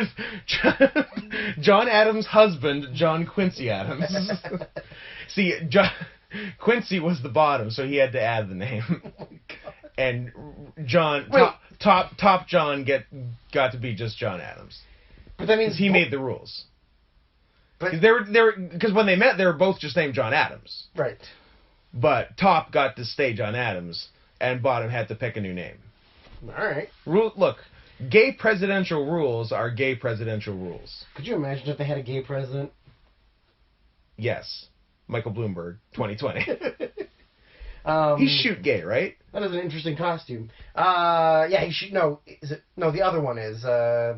John Adams' husband, John Quincy Adams. See, Quincy was the bottom, so he had to add the name. Oh, God. And John, top John got to be just John Adams. But that means he made the rules. Because when they met, they were both just named John Adams. Right. But top got to stay John Adams, and bottom had to pick a new name. All right. Look, gay presidential rules are gay presidential rules. Could you imagine if they had a gay president? Yes. Michael Bloomberg, 2020. He's shoot gay, right? That is an interesting costume. Yeah, he shoot. No, is it? No, the other one is. I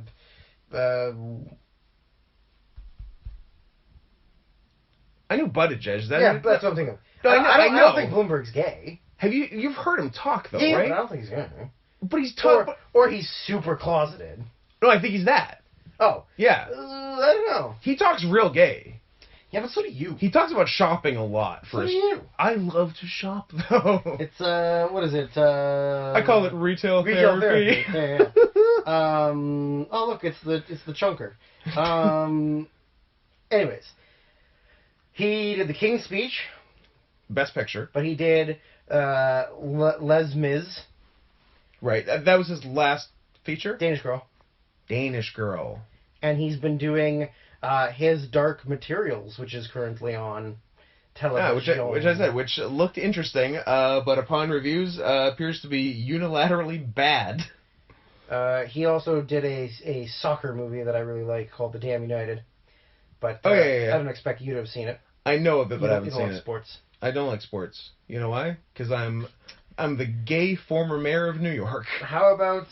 knew Buttigieg. That's what I'm thinking. No, I don't think Bloomberg's gay. You've heard him talk though, yeah, right? But I don't think he's gay. But he's talking. Or he's super closeted. No, I think he's that. Oh. Yeah. I don't know. He talks real gay. Yeah, but so do you. He talks about shopping a lot. So do you. I love to shop though. It's what is it? I call it retail therapy. Yeah. Oh look, it's the chunker. Anyways, he did The King's Speech. Best Picture. But he did Les Mis. Right. That was his last feature? Danish Girl. And he's been doing his Dark Materials, which is currently on television. Which looked interesting, but upon reviews, appears to be unilaterally bad. He also did a soccer movie that I really like called The Damn United. But yeah. I don't expect you to have seen it. I know of it, but I haven't seen it. You don't like sports. I don't like sports. You know why? Because I'm the gay former mayor of New York. How about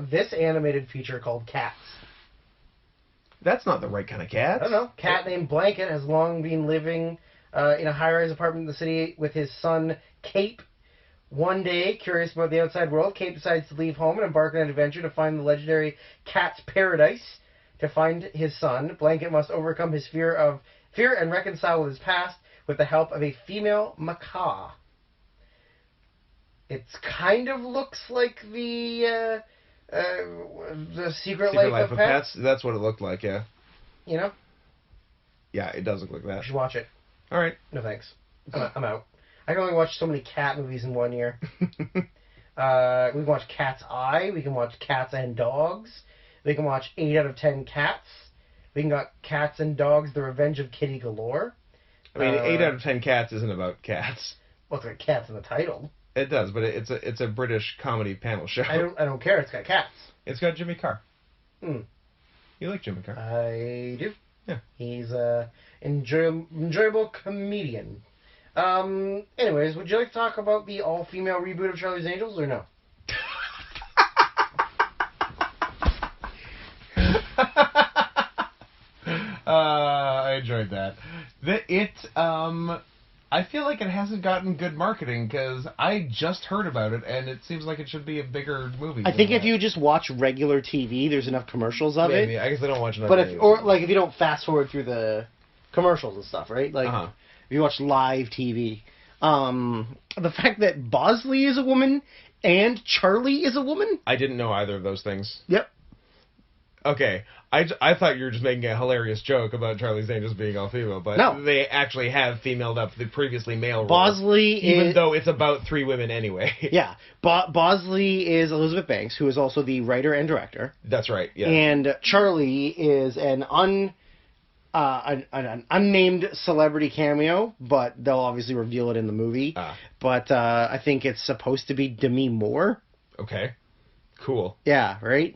this animated feature called Cats? That's not the right kind of cat. I don't know. Cat named Blanket has long been living in a high-rise apartment in the city with his son, Cape. One day, curious about the outside world, Cape decides to leave home and embark on an adventure to find the legendary Cat's Paradise. To find his son, Blanket must overcome his fear and reconcile with his past with the help of a female macaw. It kind of looks like the Secret Life of Pets. That's what it looked like, yeah. You know? Yeah, it does look like that. You should watch it. All right. No thanks. I'm out. I can only watch so many cat movies in 1 year. We can watch Cat's Eye. We can watch Cats and Dogs. We can watch 8 out of 10 Cats. We can got Cats and Dogs, The Revenge of Kitty Galore. I mean, 8 out of 10 Cats isn't about cats. Well, it's got cats in the title. It does, but it's a British comedy panel show. I don't care. It's got cats. It's got Jimmy Carr. Hmm. You like Jimmy Carr? I do. Yeah. He's a enjoyable comedian. Anyways, would you like to talk about the all-female reboot of Charlie's Angels or no? I enjoyed that. I feel like it hasn't gotten good marketing because I just heard about it and it seems like it should be a bigger movie. I think if you just watch regular TV, there's enough commercials of it. I guess I don't watch enough. But if you don't fast forward through the commercials and stuff, right? Like if you watch live TV, the fact that Bosley is a woman and Charlie is a woman. I didn't know either of those things. Yep. Okay, I thought you were just making a hilarious joke about Charlie's Angels being all female, but no. They actually have femaled up the previously male role. Bosley even though it's about 3 women anyway. Yeah, Bosley is Elizabeth Banks, who is also the writer and director. That's right, yeah. And Charlie is an unnamed celebrity cameo, but they'll obviously reveal it in the movie. But I think it's supposed to be Demi Moore. Okay. Cool. Yeah, right?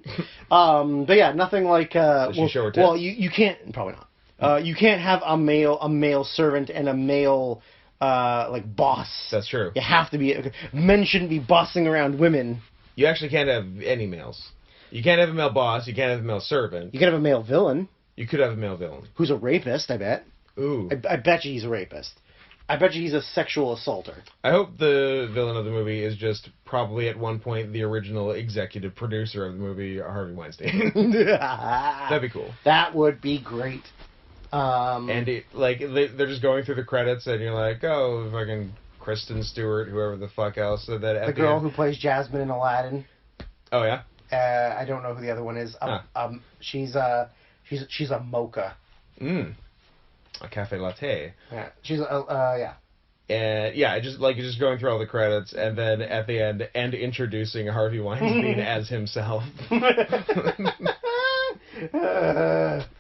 But yeah, nothing like... Does she show her tits? Well, you can't... Probably not. You can't have a male servant and a male, boss. That's true. You have to be... Men shouldn't be bossing around women. You actually can't have any males. You can't have a male boss. You can't have a male servant. You can have a male villain. You could have a male villain. Who's a rapist, I bet. Ooh. I bet you he's a rapist. I bet you he's a sexual assaulter. I hope the villain of the movie is just probably at one point the original executive producer of the movie, Harvey Weinstein. That'd be cool. That would be great. And they're just going through the credits, and you're like, oh, fucking Kristen Stewart, whoever the fuck else. So that the girl who plays Jasmine in Aladdin. Oh yeah. I don't know who the other one is. She's a mocha. A cafe latte. Yeah, she's yeah. And yeah, just going through all the credits, and then at the end, and introducing Harvey Weinstein as himself.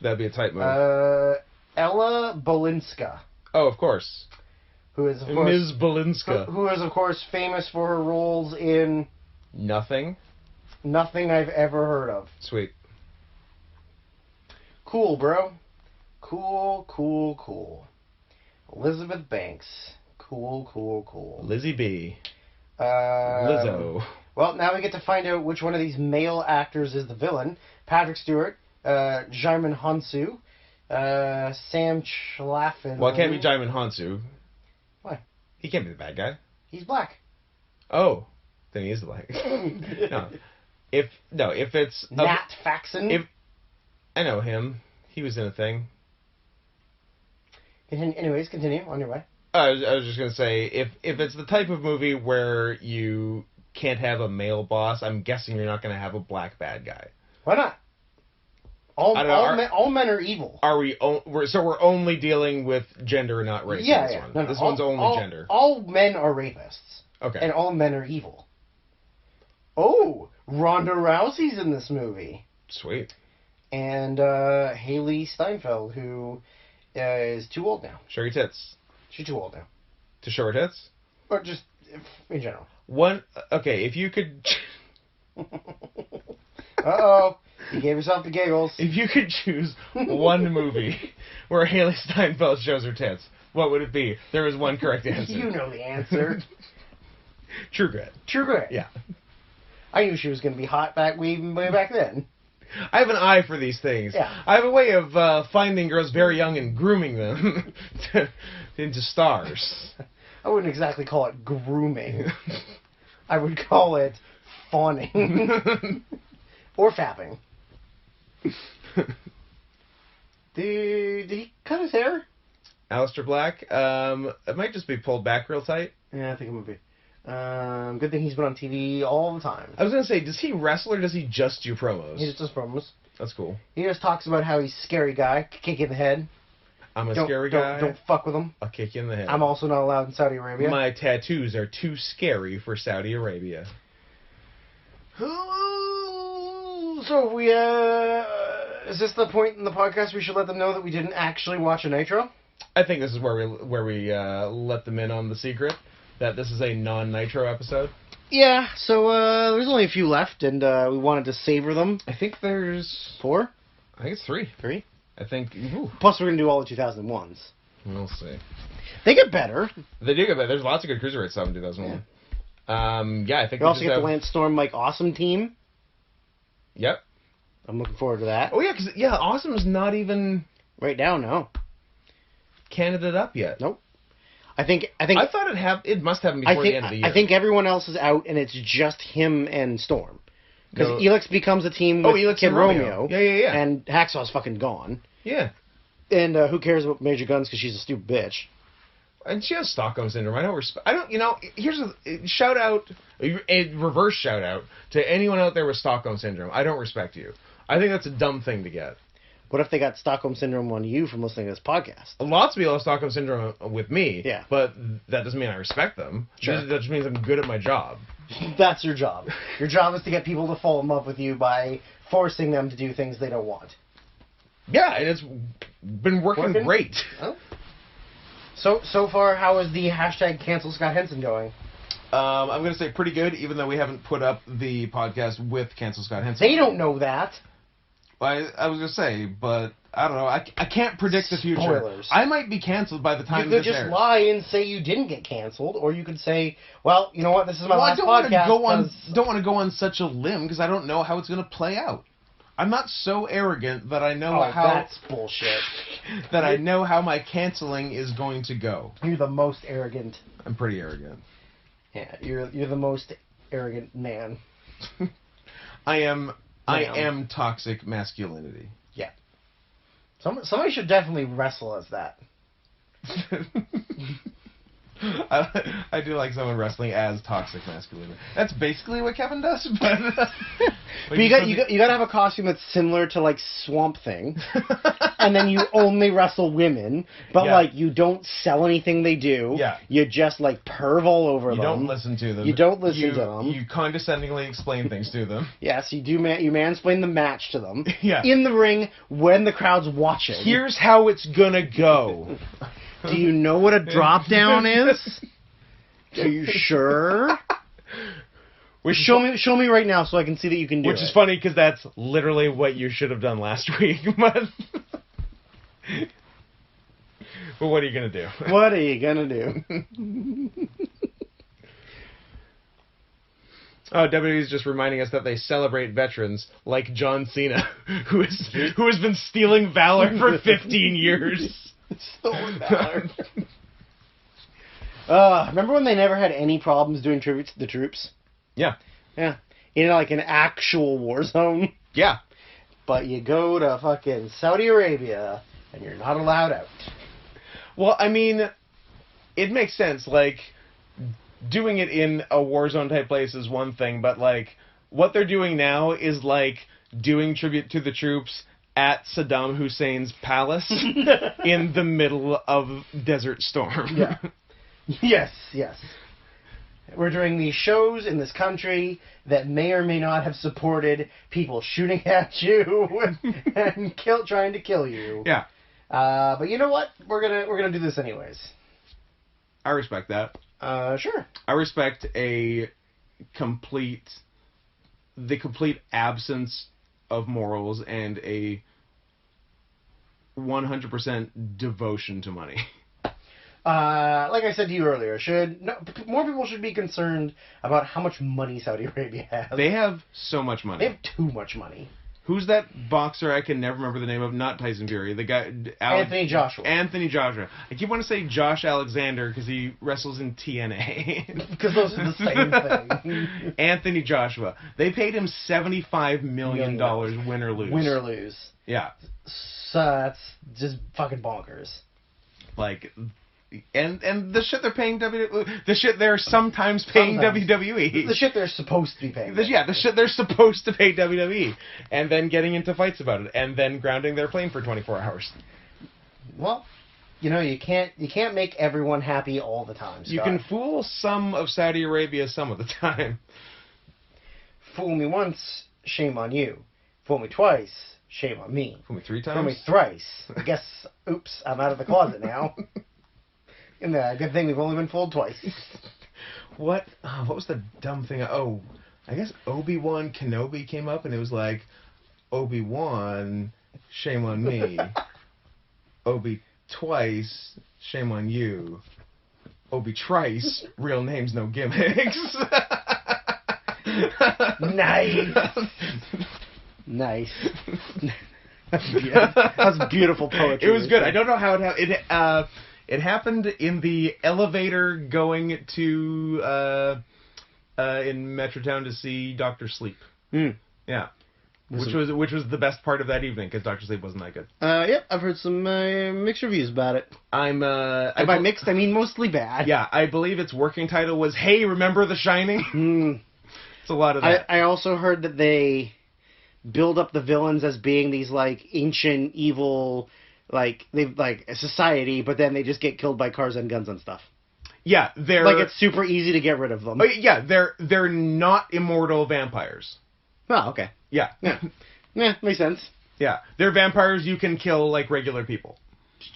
That'd be a tight move. Ella Balinska. Oh, of course. Who is of course Ms. Balinska. Who is of course famous for her roles in Nothing I've ever heard of. Sweet. Cool, bro. Cool. Elizabeth Banks. Cool. Lizzie B. Lizzo. Well, now we get to find out which one of these male actors is the villain. Patrick Stewart, Djimon Hounsou, Sam Schlaffen. Well, it can't be Djimon Hounsou. Why? He can't be the bad guy. He's black. Oh, then he is the black. If it's Nat Faxon. I know him. He was in a thing. Anyways, continue on your way. I was just gonna say, if it's the type of movie where you can't have a male boss, I'm guessing you're not gonna have a black bad guy. Why not? All men are evil. We're only dealing with gender, not race. Yeah, in this one. No, this one's only gender. All men are rapists. Okay. And all men are evil. Oh, Ronda Rousey's in this movie. Sweet. And Haley Steinfeld, who is too old now. Show your tits. She's too old now. To show her tits? Or just in general. Okay, if you could... Uh-oh. You gave yourself the giggles. If you could choose one movie where Haley Steinfeld shows her tits, what would it be? There is one correct answer. You know the answer. True Grit. True Grit. Yeah. I knew she was going to be hot way back then. I have an eye for these things. Yeah. I have a way of finding girls very young and grooming them into stars. I wouldn't exactly call it grooming. I would call it fawning. Or fapping. Did he cut his hair? Aleister Black? It might just be pulled back real tight. Yeah, I think it would be. Good thing he's been on TV all the time. I was going to say, does he wrestle or does he just do promos? He just does promos. That's cool. He just talks about how he's a scary guy, kick you in the head. I'm a scary guy. Don't fuck with him. I'll kick you in the head. I'm also not allowed in Saudi Arabia. My tattoos are too scary for Saudi Arabia. So we, is this the point in the podcast we should let them know that we didn't actually watch a Nitro? I think this is where we let them in on the secret that this is a non-Nitro episode. Yeah, so there's only a few left, and we wanted to savor them. I think there's 4? I think it's 3. 3? I think. Ooh. Plus, we're gonna do all the 2001s. We'll see. They get better. They do get better. There's lots of good cruiserweight stuff in 2001. Yeah, I think we also get the Lance Storm Mike Awesome team. Yep. I'm looking forward to that. Oh yeah, because Awesome is not even right now. No. Candidate up yet. Nope. I think. I thought it must have him before the end of the year. I think everyone else is out, and it's just him and Storm. Because Elix becomes a team with Elix Kid and Romeo. Yeah. And Hacksaw's fucking gone. Yeah. And who cares about Major Guns because she's a stupid bitch. And she has Stockholm Syndrome. I don't, here's a shout out, a reverse shout out to anyone out there with Stockholm Syndrome. I don't respect you. I think that's a dumb thing to get. What if they got Stockholm Syndrome on you from listening to this podcast? Lots of people have Stockholm Syndrome with me. Yeah. But that doesn't mean I respect them. Sure. That just means I'm good at my job. That's your job. Your job is to get people to fall in love with you by forcing them to do things they don't want. Yeah, and it's been working great. Oh. So far, how is the hashtag cancel Scott Henson going? I'm going to say pretty good, even though we haven't put up the podcast with Cancel Scott Henson. They don't know that. I was going to say, but I don't know. I can't predict the future. Spoilers. I might be canceled by the time this airs. You could just lie and say you didn't get canceled, or you could say, well, you know what, this is my last podcast. I don't want to go on such a limb because I don't know how it's going to play out. I'm not so arrogant that I know how... that's bullshit. that I know how my canceling is going to go. You're the most arrogant. I'm pretty arrogant. Yeah, you're the most arrogant man. I am toxic masculinity. Yeah. Somebody should definitely wrestle as that. I do like someone wrestling as toxic masculinity. That's basically what Kevin does, but you gotta have a costume that's similar to like Swamp Thing, and then you only wrestle women, but like you don't sell anything they do. Yeah. You just like perv all over them. You don't listen to them. You don't listen to them. You condescendingly explain things to them. Yes, you do. You mansplain the match to them. Yeah. In the ring when the crowd's watching. Here's how it's gonna go. Do you know what a drop down is? Are you sure? Show me right now so I can see that you can do it. Which is funny because that's literally what you should have done last week. But what are you gonna do? What are you gonna do? Oh, WWE's just reminding us that they celebrate veterans like John Cena, who has been stealing valor for 15 years. Stolen valor. Remember when they never had any problems doing tributes to the troops? Yeah. Yeah. In like an actual war zone. Yeah. But you go to fucking Saudi Arabia and you're not allowed out. Well, I mean, it makes sense. Like, doing it in a war zone type place is one thing, but like, what they're doing now is like doing tribute to the troops at Saddam Hussein's palace in the middle of Desert Storm. Yeah. Yes. We're doing these shows in this country that may or may not have supported people shooting at you and trying to kill you. Yeah. But you know what? We're gonna do this anyways. I respect that. Sure. I respect the complete absence of morals and a 100% devotion to money. Like I said to you earlier, more people should be concerned about how much money Saudi Arabia has. They have so much money. They have too much money. Who's that boxer I can never remember the name of? Not Tyson Fury. The guy... Anthony Joshua. Anthony Joshua. I keep wanting to say Josh Alexander because he wrestles in TNA. Because those are the same thing. Anthony Joshua. They paid him $75 million win or lose. Win or lose. Yeah. So that's just fucking bonkers. Like... And the shit they're paying the shit they're sometimes paying WWE. The shit they're supposed to be paying. The shit they're supposed to pay WWE. And then getting into fights about it. And then grounding their plane for 24 hours. Well, you can't make everyone happy all the time, Scott. You can fool some of Saudi Arabia some of the time. Fool me once, shame on you. Fool me twice, shame on me. Fool me 3 times? Fool me thrice. I guess, oops, I'm out of the closet now. And good thing we've only been fooled twice. What was the dumb thing? I guess Obi-Wan Kenobi came up and it was like, Obi-Wan, shame on me. Obi twice, shame on you. Obi trice, real names, no gimmicks. Nice. Nice. That's beautiful poetry. It was good. I don't know how it happened. It happened in the elevator going to in Metrotown to see Dr. Sleep. Yeah, which was the best part of that evening because Dr. Sleep wasn't that good. Yep, I've heard some mixed reviews about it. And by mixed, I mean mostly bad. Yeah, I believe its working title was "Hey, remember The Shining?" It's a lot of that. I also heard that they build up the villains as being these like ancient evil. Like they've like a society, but then they just get killed by cars and guns and stuff. Yeah, they're like it's super easy to get rid of them. Oh, yeah, they're not immortal vampires. Oh, okay. Yeah, makes sense. Yeah, they're vampires you can kill like regular people.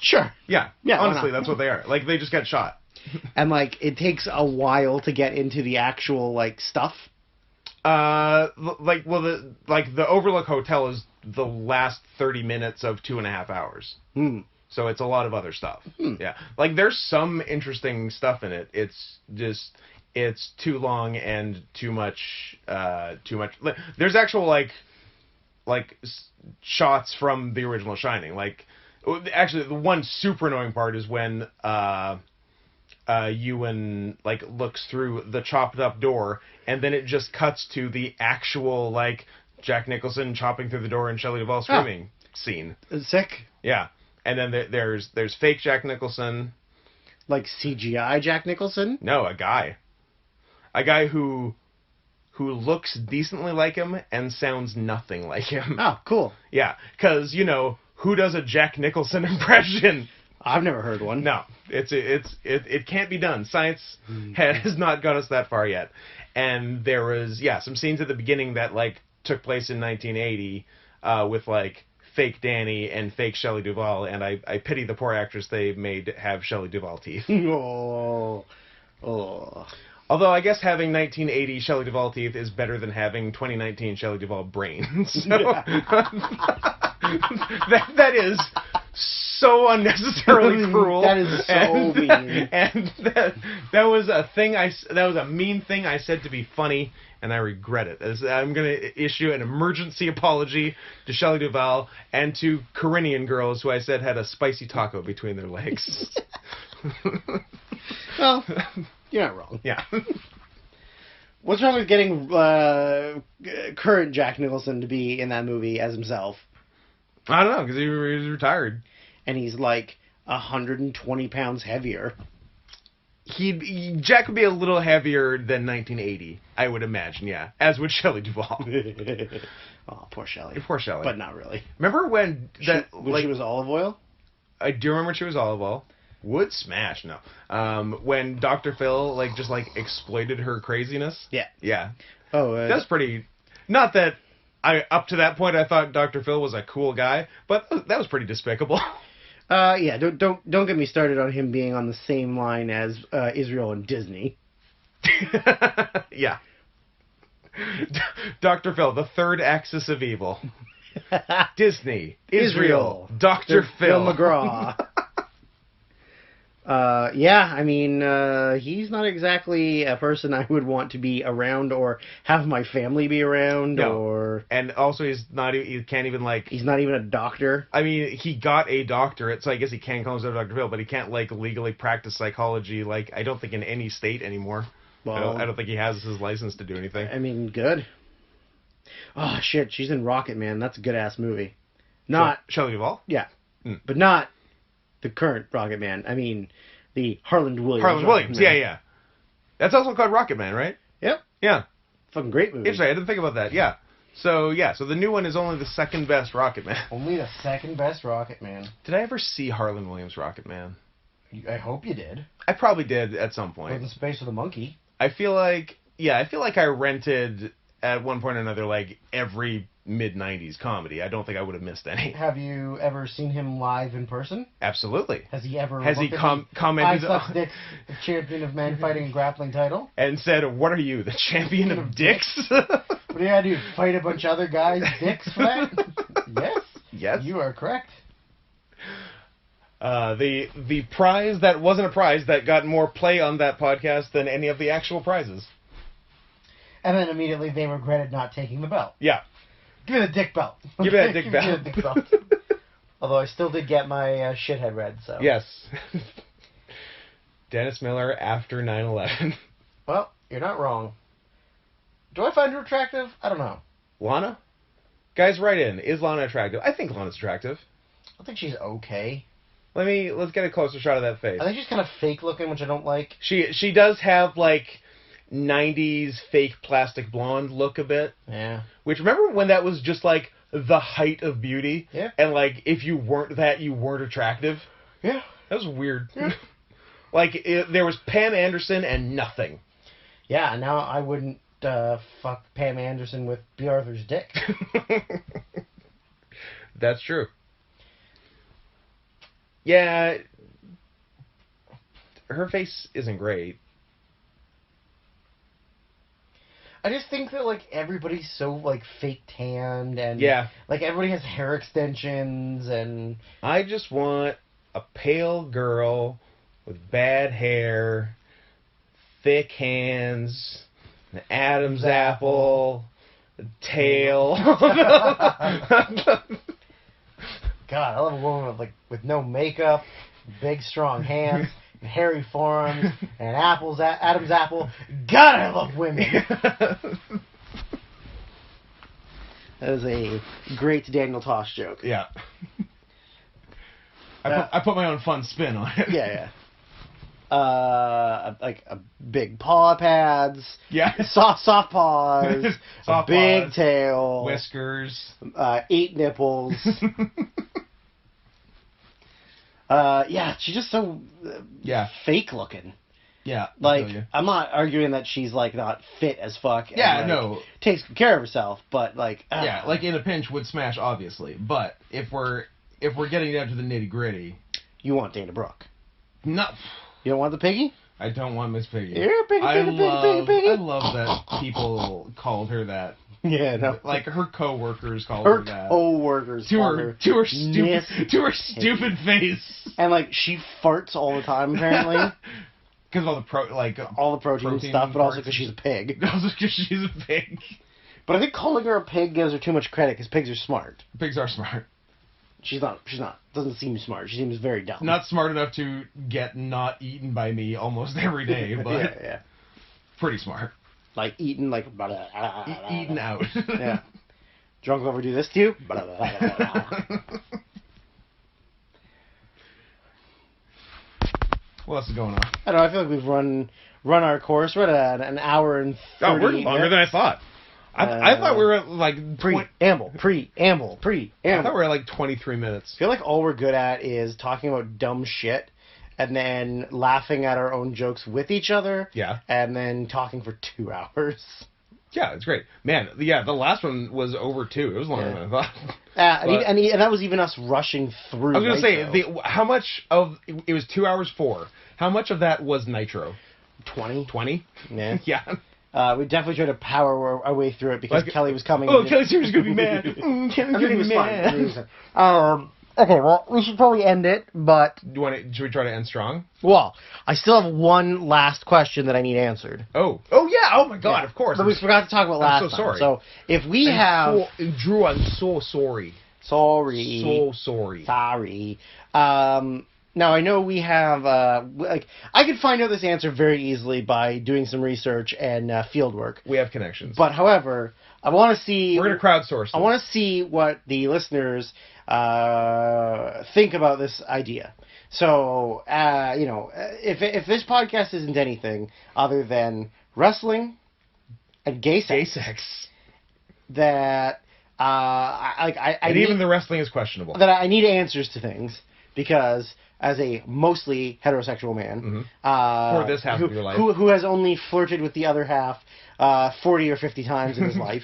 Sure. Yeah. Honestly, that's what they are. Like they just get shot. And like it takes a while to get into the actual like stuff. The Overlook Hotel is the last 30 minutes of 2.5 hours. So it's a lot of other stuff. Yeah. Like there's some interesting stuff in it. It's just it's too long and too much. There's actual like shots from the original Shining. Like actually the one super annoying part is when Ewan like looks through the chopped up door and then it just cuts to the actual like Jack Nicholson chopping through the door and Shelley Duvall screaming scene. Sick. Yeah. And then there's fake Jack Nicholson. Like CGI Jack Nicholson? No, a guy who looks decently like him and sounds nothing like him. Oh, cool. Yeah, because who does a Jack Nicholson impression? I've never heard one. No, it can't be done. Science has not got us that far yet. And there was some scenes at the beginning that like took place in 1980 with like fake Danny and fake Shelley Duvall, and I pity the poor actress they made have Shelley Duvall teeth. Oh. Although I guess having 1980 Shelley Duvall teeth is better than having 2019 Shelley Duvall brains. So that is so unnecessarily cruel. That is so mean. And that was a mean thing I said to be funny, and I regret it. I'm going to issue an emergency apology to Shelley Duvall and to Korean girls who I said had a spicy taco between their legs. Well, you're not wrong. Yeah. What's wrong with getting current Jack Nicholson to be in that movie as himself? I don't know, because he's retired. And he's like 120 pounds heavier. Jack would be a little heavier than 1980, I would imagine, yeah. As would Shelley Duvall. Oh, poor Shelley. Poor Shelley. But not really. Remember when... She was olive oil? I do remember she was olive oil. Would smash, no. When Dr. Phil, just exploited her craziness. Yeah. Yeah. Oh, that's pretty... Not that... up to that point, I thought Dr. Phil was a cool guy, but that was pretty despicable. Yeah, don't get me started on him being on the same line as Israel and Disney. Yeah. Dr. Phil, the third axis of evil. Disney, Israel, Dr. Phil McGraw. Yeah, I mean, he's not exactly a person I would want to be around or have my family be around. No. Or and also he can't even like. He's not even a doctor. I mean, he got a doctorate, so I guess he can call himself Dr. Phil, but he can't like legally practice psychology. Like, I don't think in any state anymore. Well, I don't think he has his license to do anything. I mean, good. Oh shit, she's in Rocket Man. That's a good ass movie. Not Shelley Duvall. Yeah, but not the current Rocket Man. I mean, the Harland Williams. Harland Williams. Yeah. That's also called Rocket Man, right? Yep. Yeah. Fucking great movie. Interesting. I didn't think about that. Yeah. So the new one is only the second best Rocket Man. Only the second best Rocket Man. Did I ever see Harland Williams' Rocket Man? I hope you did. I probably did at some point. With the Space of the Monkey. I feel like I rented at one point or another like every mid-90s comedy. I don't think I would have missed any. Have you ever seen him live in person? Absolutely. Has he ever commented on the champion of man fighting and grappling title? And said, "What are you, the champion of dicks?" What do you gotta do? Fight a bunch of other guys' dicks for that? Yes. Yes. You are correct. The prize that wasn't a prize that got more play on that podcast than any of the actual prizes. And then immediately they regretted not taking the belt. Yeah. Give me the dick belt. Give me that dick belt. Give me the dick belt. Although I still did get my shithead red, so. Yes. Dennis Miller after 9/11. Well, you're not wrong. Do I find her attractive? I don't know. Lana? Guys, write in. Is Lana attractive? I think Lana's attractive. I think she's okay. Let's get a closer shot of that face. I think she's kind of fake looking, which I don't like. She does have like 90s fake plastic blonde look a bit. Yeah. Which, remember when that was just like the height of beauty? Yeah. And like if you weren't that, you weren't attractive? Yeah. That was weird. Yeah. Like there was Pam Anderson and nothing. Yeah, now I wouldn't fuck Pam Anderson with B. Arthur's dick. That's true. Yeah, her face isn't great. I just think that, like, everybody's so, like, fake tanned and... Yeah. Like, everybody has hair extensions and... I just want a pale girl with bad hair, thick hands, an Adam's apple, a tail. God, I love a woman with no makeup, big strong hands, and hairy forearms, and Adam's apple. God, I love women. That is a great Daniel Tosh joke. Yeah. I put my own fun spin on it. Yeah. Like a big paw pads. Yeah. Soft paws. Soft big paws, tail. Whiskers. 8 nipples. Yeah, she's just so fake looking. Yeah. Like, I'm not arguing that she's, like, not fit as fuck. Yeah, and, no. Takes care of herself, but, like... yeah, like, in a pinch would smash, obviously. But if we're getting down to the nitty-gritty... You want Dana Brooke. No. You don't want the piggy? I don't want Miss Piggy. You're a piggy. I love that people called her that. Yeah, no. Like, her co-workers called her that. Her co-workers called her. To her stupid face. And, like, she farts all the time, apparently. Because of all the protein stuff, but also because she's a pig. Also because she's a pig. But I think calling her a pig gives her too much credit, because pigs are smart. Pigs are smart. She's not. Doesn't seem smart. She seems very dumb. Not smart enough to get not eaten by me almost every day, but yeah. Pretty smart. Like eaten, like... Eaten out. Yeah. Drunk lover do this to you? What else is going on? I don't know. I feel like we've run our course. We're at an hour and 30 Oh, we're longer than I thought. I thought we were at like... Preamble. I thought we were at like 23 minutes. I feel like all we're good at is talking about dumb shit and then laughing at our own jokes with each other. Yeah. And then talking for 2 hours. Yeah, it's great. Man, yeah, the last one was over, too. It was longer than I thought. And that was even us rushing through. I was going to say, how much of... It was 2 hours 4. How much of that was Nitro? 20. 20? Yeah. Yeah. We definitely tried to power our way through it because Kelly was coming. Oh, Kelly was going to be mad. Kelly's going to be mad. Okay, well, we should probably end it, but... Should we try to end strong? Well, I still have one last question that I need answered. Oh, yeah. Oh, my God, of course. But we forgot to talk about last time. I'm so sorry. So, if we have... Drew, I'm so sorry. Sorry. So sorry. Sorry. Now, I know we have... I could find out this answer very easily by doing some research and field work. We have connections. But, however, I want to see... We're going to crowdsource this. I want to see what the listeners... think about this idea. So, if this podcast isn't anything other than wrestling and gay sex, that even the wrestling is questionable. That I need answers to things because as a mostly heterosexual man, for this half of your life, who has only flirted with the other half 40 or 50 times in his life,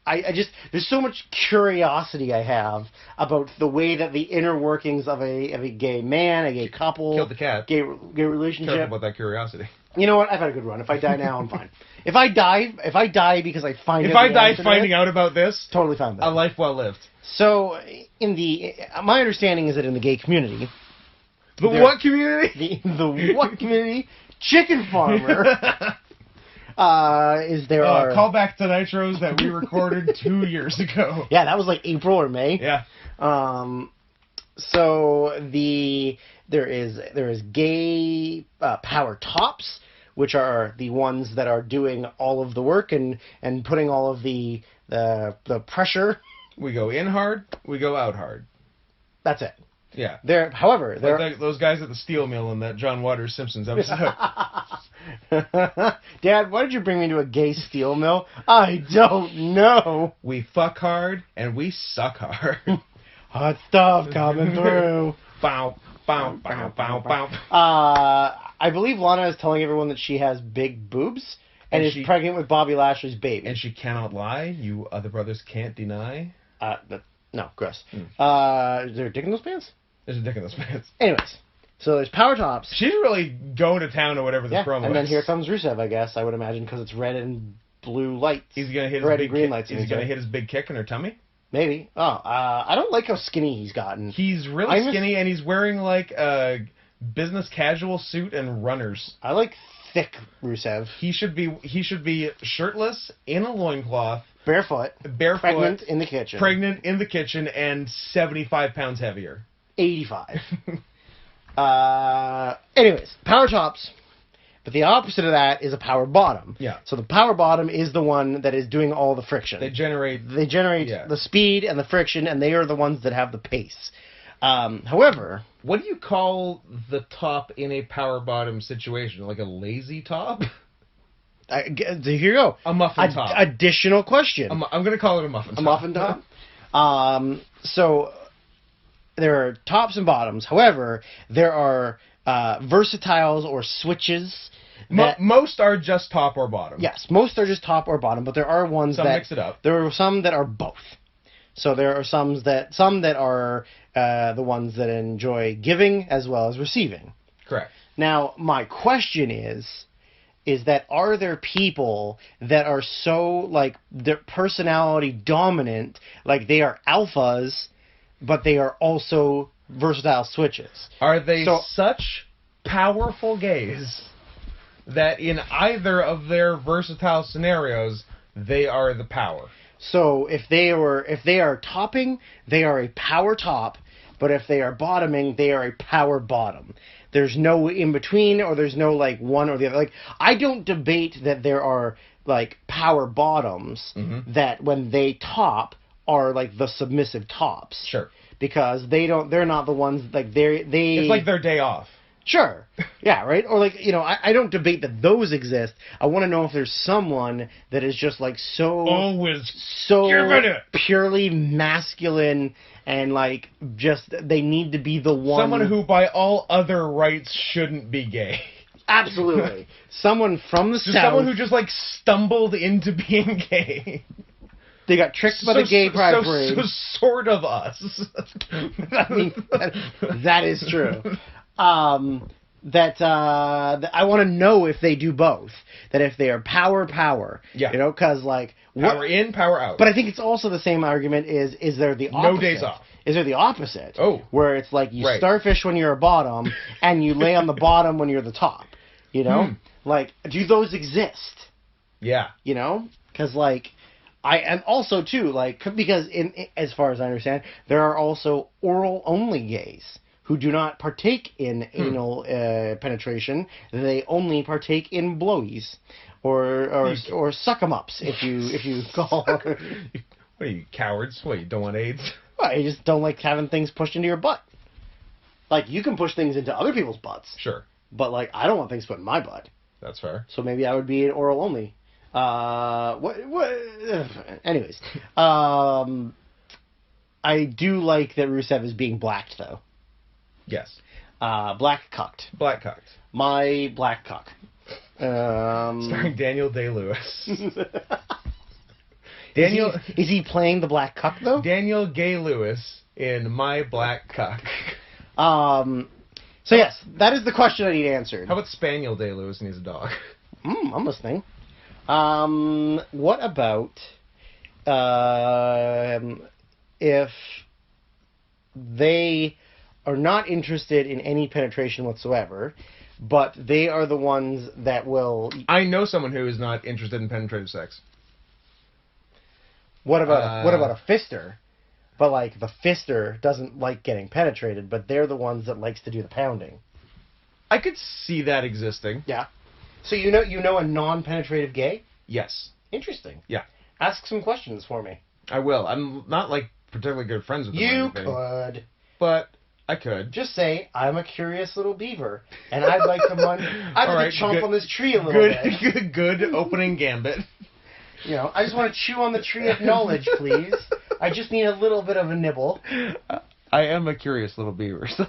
I just, there's so much curiosity I have about the way that the inner workings of a gay man, a gay couple, killed the cat, gay relationship. Careful about that curiosity. You know what? I've had a good run. If I die now, I'm fine. If I die because I find if I die finding out about this, totally fine. A life well lived. So, my understanding is that in the gay community, what community? The what community? Chicken farmer. Is there call back to Nitros that we recorded 2 years ago. Yeah, that was like April or May. Yeah. So there is gay power tops, which are the ones that are doing all of the work and putting all of the pressure. We go in hard, we go out hard. That's it. Yeah. However, those guys at the steel mill in that John Waters Simpsons episode. Dad, why did you bring me to a gay steel mill? I don't know. We fuck hard and we suck hard. Hot stuff coming through. Bow, bow, bow, bow, bow. I believe Lana is telling everyone that she has big boobs and is pregnant with Bobby Lashley's baby. And she cannot lie. You other brothers can't deny. No, gross. Is there a dick in those pants? There's a dick in those pants. Anyways, so there's power tops. She's really going to town or whatever this promo is. And then here comes Rusev, I guess, I would imagine, because it's red and blue lights. He's going to hit red and green lights. He's going to hit his big kick in her tummy? Maybe. I don't like how skinny he's gotten. He's really skinny, and he's wearing, like, a business casual suit and runners. I like thick Rusev. He should be shirtless, in a loincloth. Barefoot. Pregnant in the kitchen. And 75 pounds heavier. 85. Anyways, power tops. But the opposite of that is a power bottom. Yeah. So the power bottom is the one that is doing all the friction. They generate the speed and the friction, and they are the ones that have the pace. However... What do you call the top in a power bottom situation? Like a lazy top? Here you go. A muffin top. Additional question. I'm going to call it a muffin top. A muffin top? So... There are tops and bottoms. However, there are versatiles or switches. Most are just top or bottom. Yes, most are just top or bottom, but there are ones that mix it up. There are some that are both. So there are some that are the ones that enjoy giving as well as receiving. Correct. Now, my question is that are there people that are so like their personality dominant, like they are alphas, but they are also versatile switches? Are they such powerful gays that in either of their versatile scenarios, they are the power? So if they are topping, they are a power top, but if they are bottoming, they are a power bottom. There's no in between, or there's no like one or the other. Like, I don't debate that there are like power bottoms that when they top are like the submissive tops. Sure. Because they're not the ones like they. It's like their day off. Sure. Yeah, right? Or like, I don't debate that those exist. I want to know if there's someone that is just like so purely masculine and like just they need to be the one. Someone who by all other rights shouldn't be gay. Absolutely. Someone from the Just South. someone who just, like, stumbled into being gay. They got tricked by the gay pride parade. So sort of us. I mean, that is true. That I want to know if they do both. That if they are power. Yeah. You know, because, like... Power in, power out. But I think it's also the same argument is there the opposite? No days off. Is there the opposite? Oh. Where it's like you starfish when you're a bottom, and you lay on the bottom when you're the top. You know? Like, do those exist? Yeah. You know? Because, like... And also, too, like, because as far as I understand, there are also oral-only gays who do not partake in anal penetration. They only partake in blowies or suck-em-ups, if you call. What are you, cowards? What, you don't want AIDS? Well, you just don't like having things pushed into your butt. Like, you can push things into other people's butts. Sure. But, like, I don't want things put in my butt. That's fair. So maybe I would be an oral-only. Anyways, I do like that Rusev is being blacked, though. Yes. Black cucked. Black cocked. My black cock. Starring Daniel Day-Lewis. Is he playing the black cuck, though? Daniel Gay-Lewis in My Black Cock. So yes, that is the question I need answered. How about Spaniel Day-Lewis and he's a dog? I'm listening. What about if they are not interested in any penetration whatsoever, but they are the ones that will... I know someone who is not interested in penetrative sex. What about a fister? But, like, the fister doesn't like getting penetrated, but they're the ones that likes to do the pounding. I could see that existing. Yeah. So you know a non-penetrative gay? Yes. Interesting. Yeah. Ask some questions for me. I will. I'm not, like, particularly good friends with them. You could. But I could. Just say, I'm a curious little beaver, and I'd like to chomp on this tree a little bit. Good opening gambit. You know, I just want to chew on the tree of knowledge, please. I just need a little bit of a nibble. I am a curious little beaver, so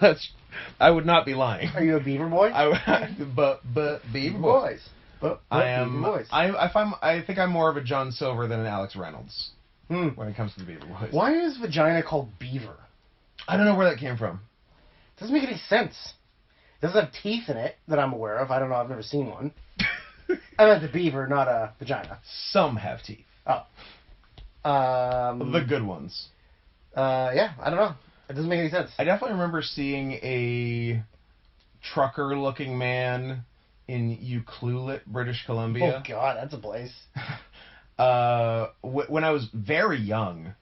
I would not be lying. Are you a beaver boy? But beaver boys. I am. Boys. I think I'm more of a John Silver than an Alex Reynolds when it comes to the beaver boys. Why is vagina called beaver? I don't know where that came from. It doesn't make any sense. It doesn't have teeth in it that I'm aware of. I don't know. I've never seen one. I meant the beaver, not a vagina. Some have teeth. Oh. The good ones. Yeah, I don't know. It doesn't make any sense. I definitely remember seeing a trucker-looking man in Ucluelet, British Columbia. Oh, God, that's a place. When I was very young,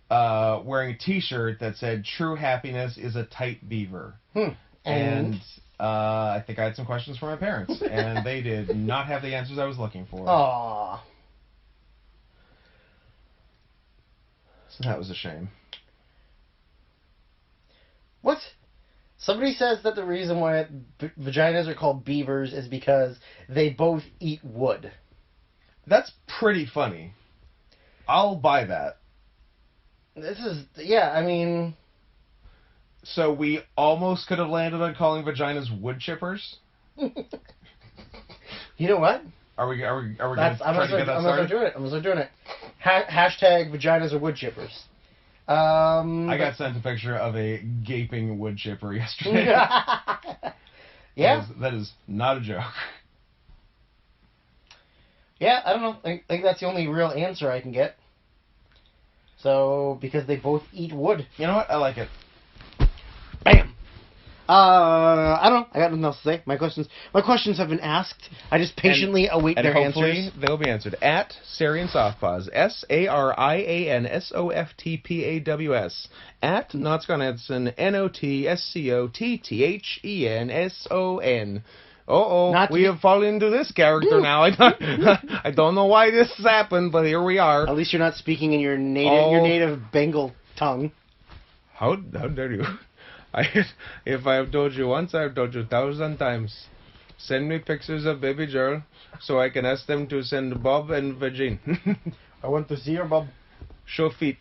wearing a T-shirt that said, "True happiness is a tight beaver." And I think I had some questions for my parents, and they did not have the answers I was looking for. Aww. So that was a shame. What? Somebody says that the reason why vaginas are called beavers is because they both eat wood. That's pretty funny. I'll buy that. Yeah, I mean... So we almost could have landed on calling vaginas wood chippers? You know what? Are we going to try to get that started? I'm going to start doing it. Hashtag vaginas are wood chippers. I got sent a picture of a gaping wood chipper yesterday. Yeah? That is not a joke. Yeah, I don't know. I think that's the only real answer I can get. So, because they both eat wood. You know what? I like it. Bam! I don't know. I got nothing else to say. My questions have been asked. I just patiently await their answers. They'll be answered at Sarian Softpaws. SARIANSOFTPAWS. At Notsconenson. NOTSCOTTHENSON. We have fallen into this character now. I don't know why this has happened, but here we are. At least you're not speaking in your native Bengal tongue. How dare you? If I have told you once, I have told you 1,000 times. Send me pictures of baby girl so I can ask them to send Bob and Virgin. I want to see your Bob. Show feet.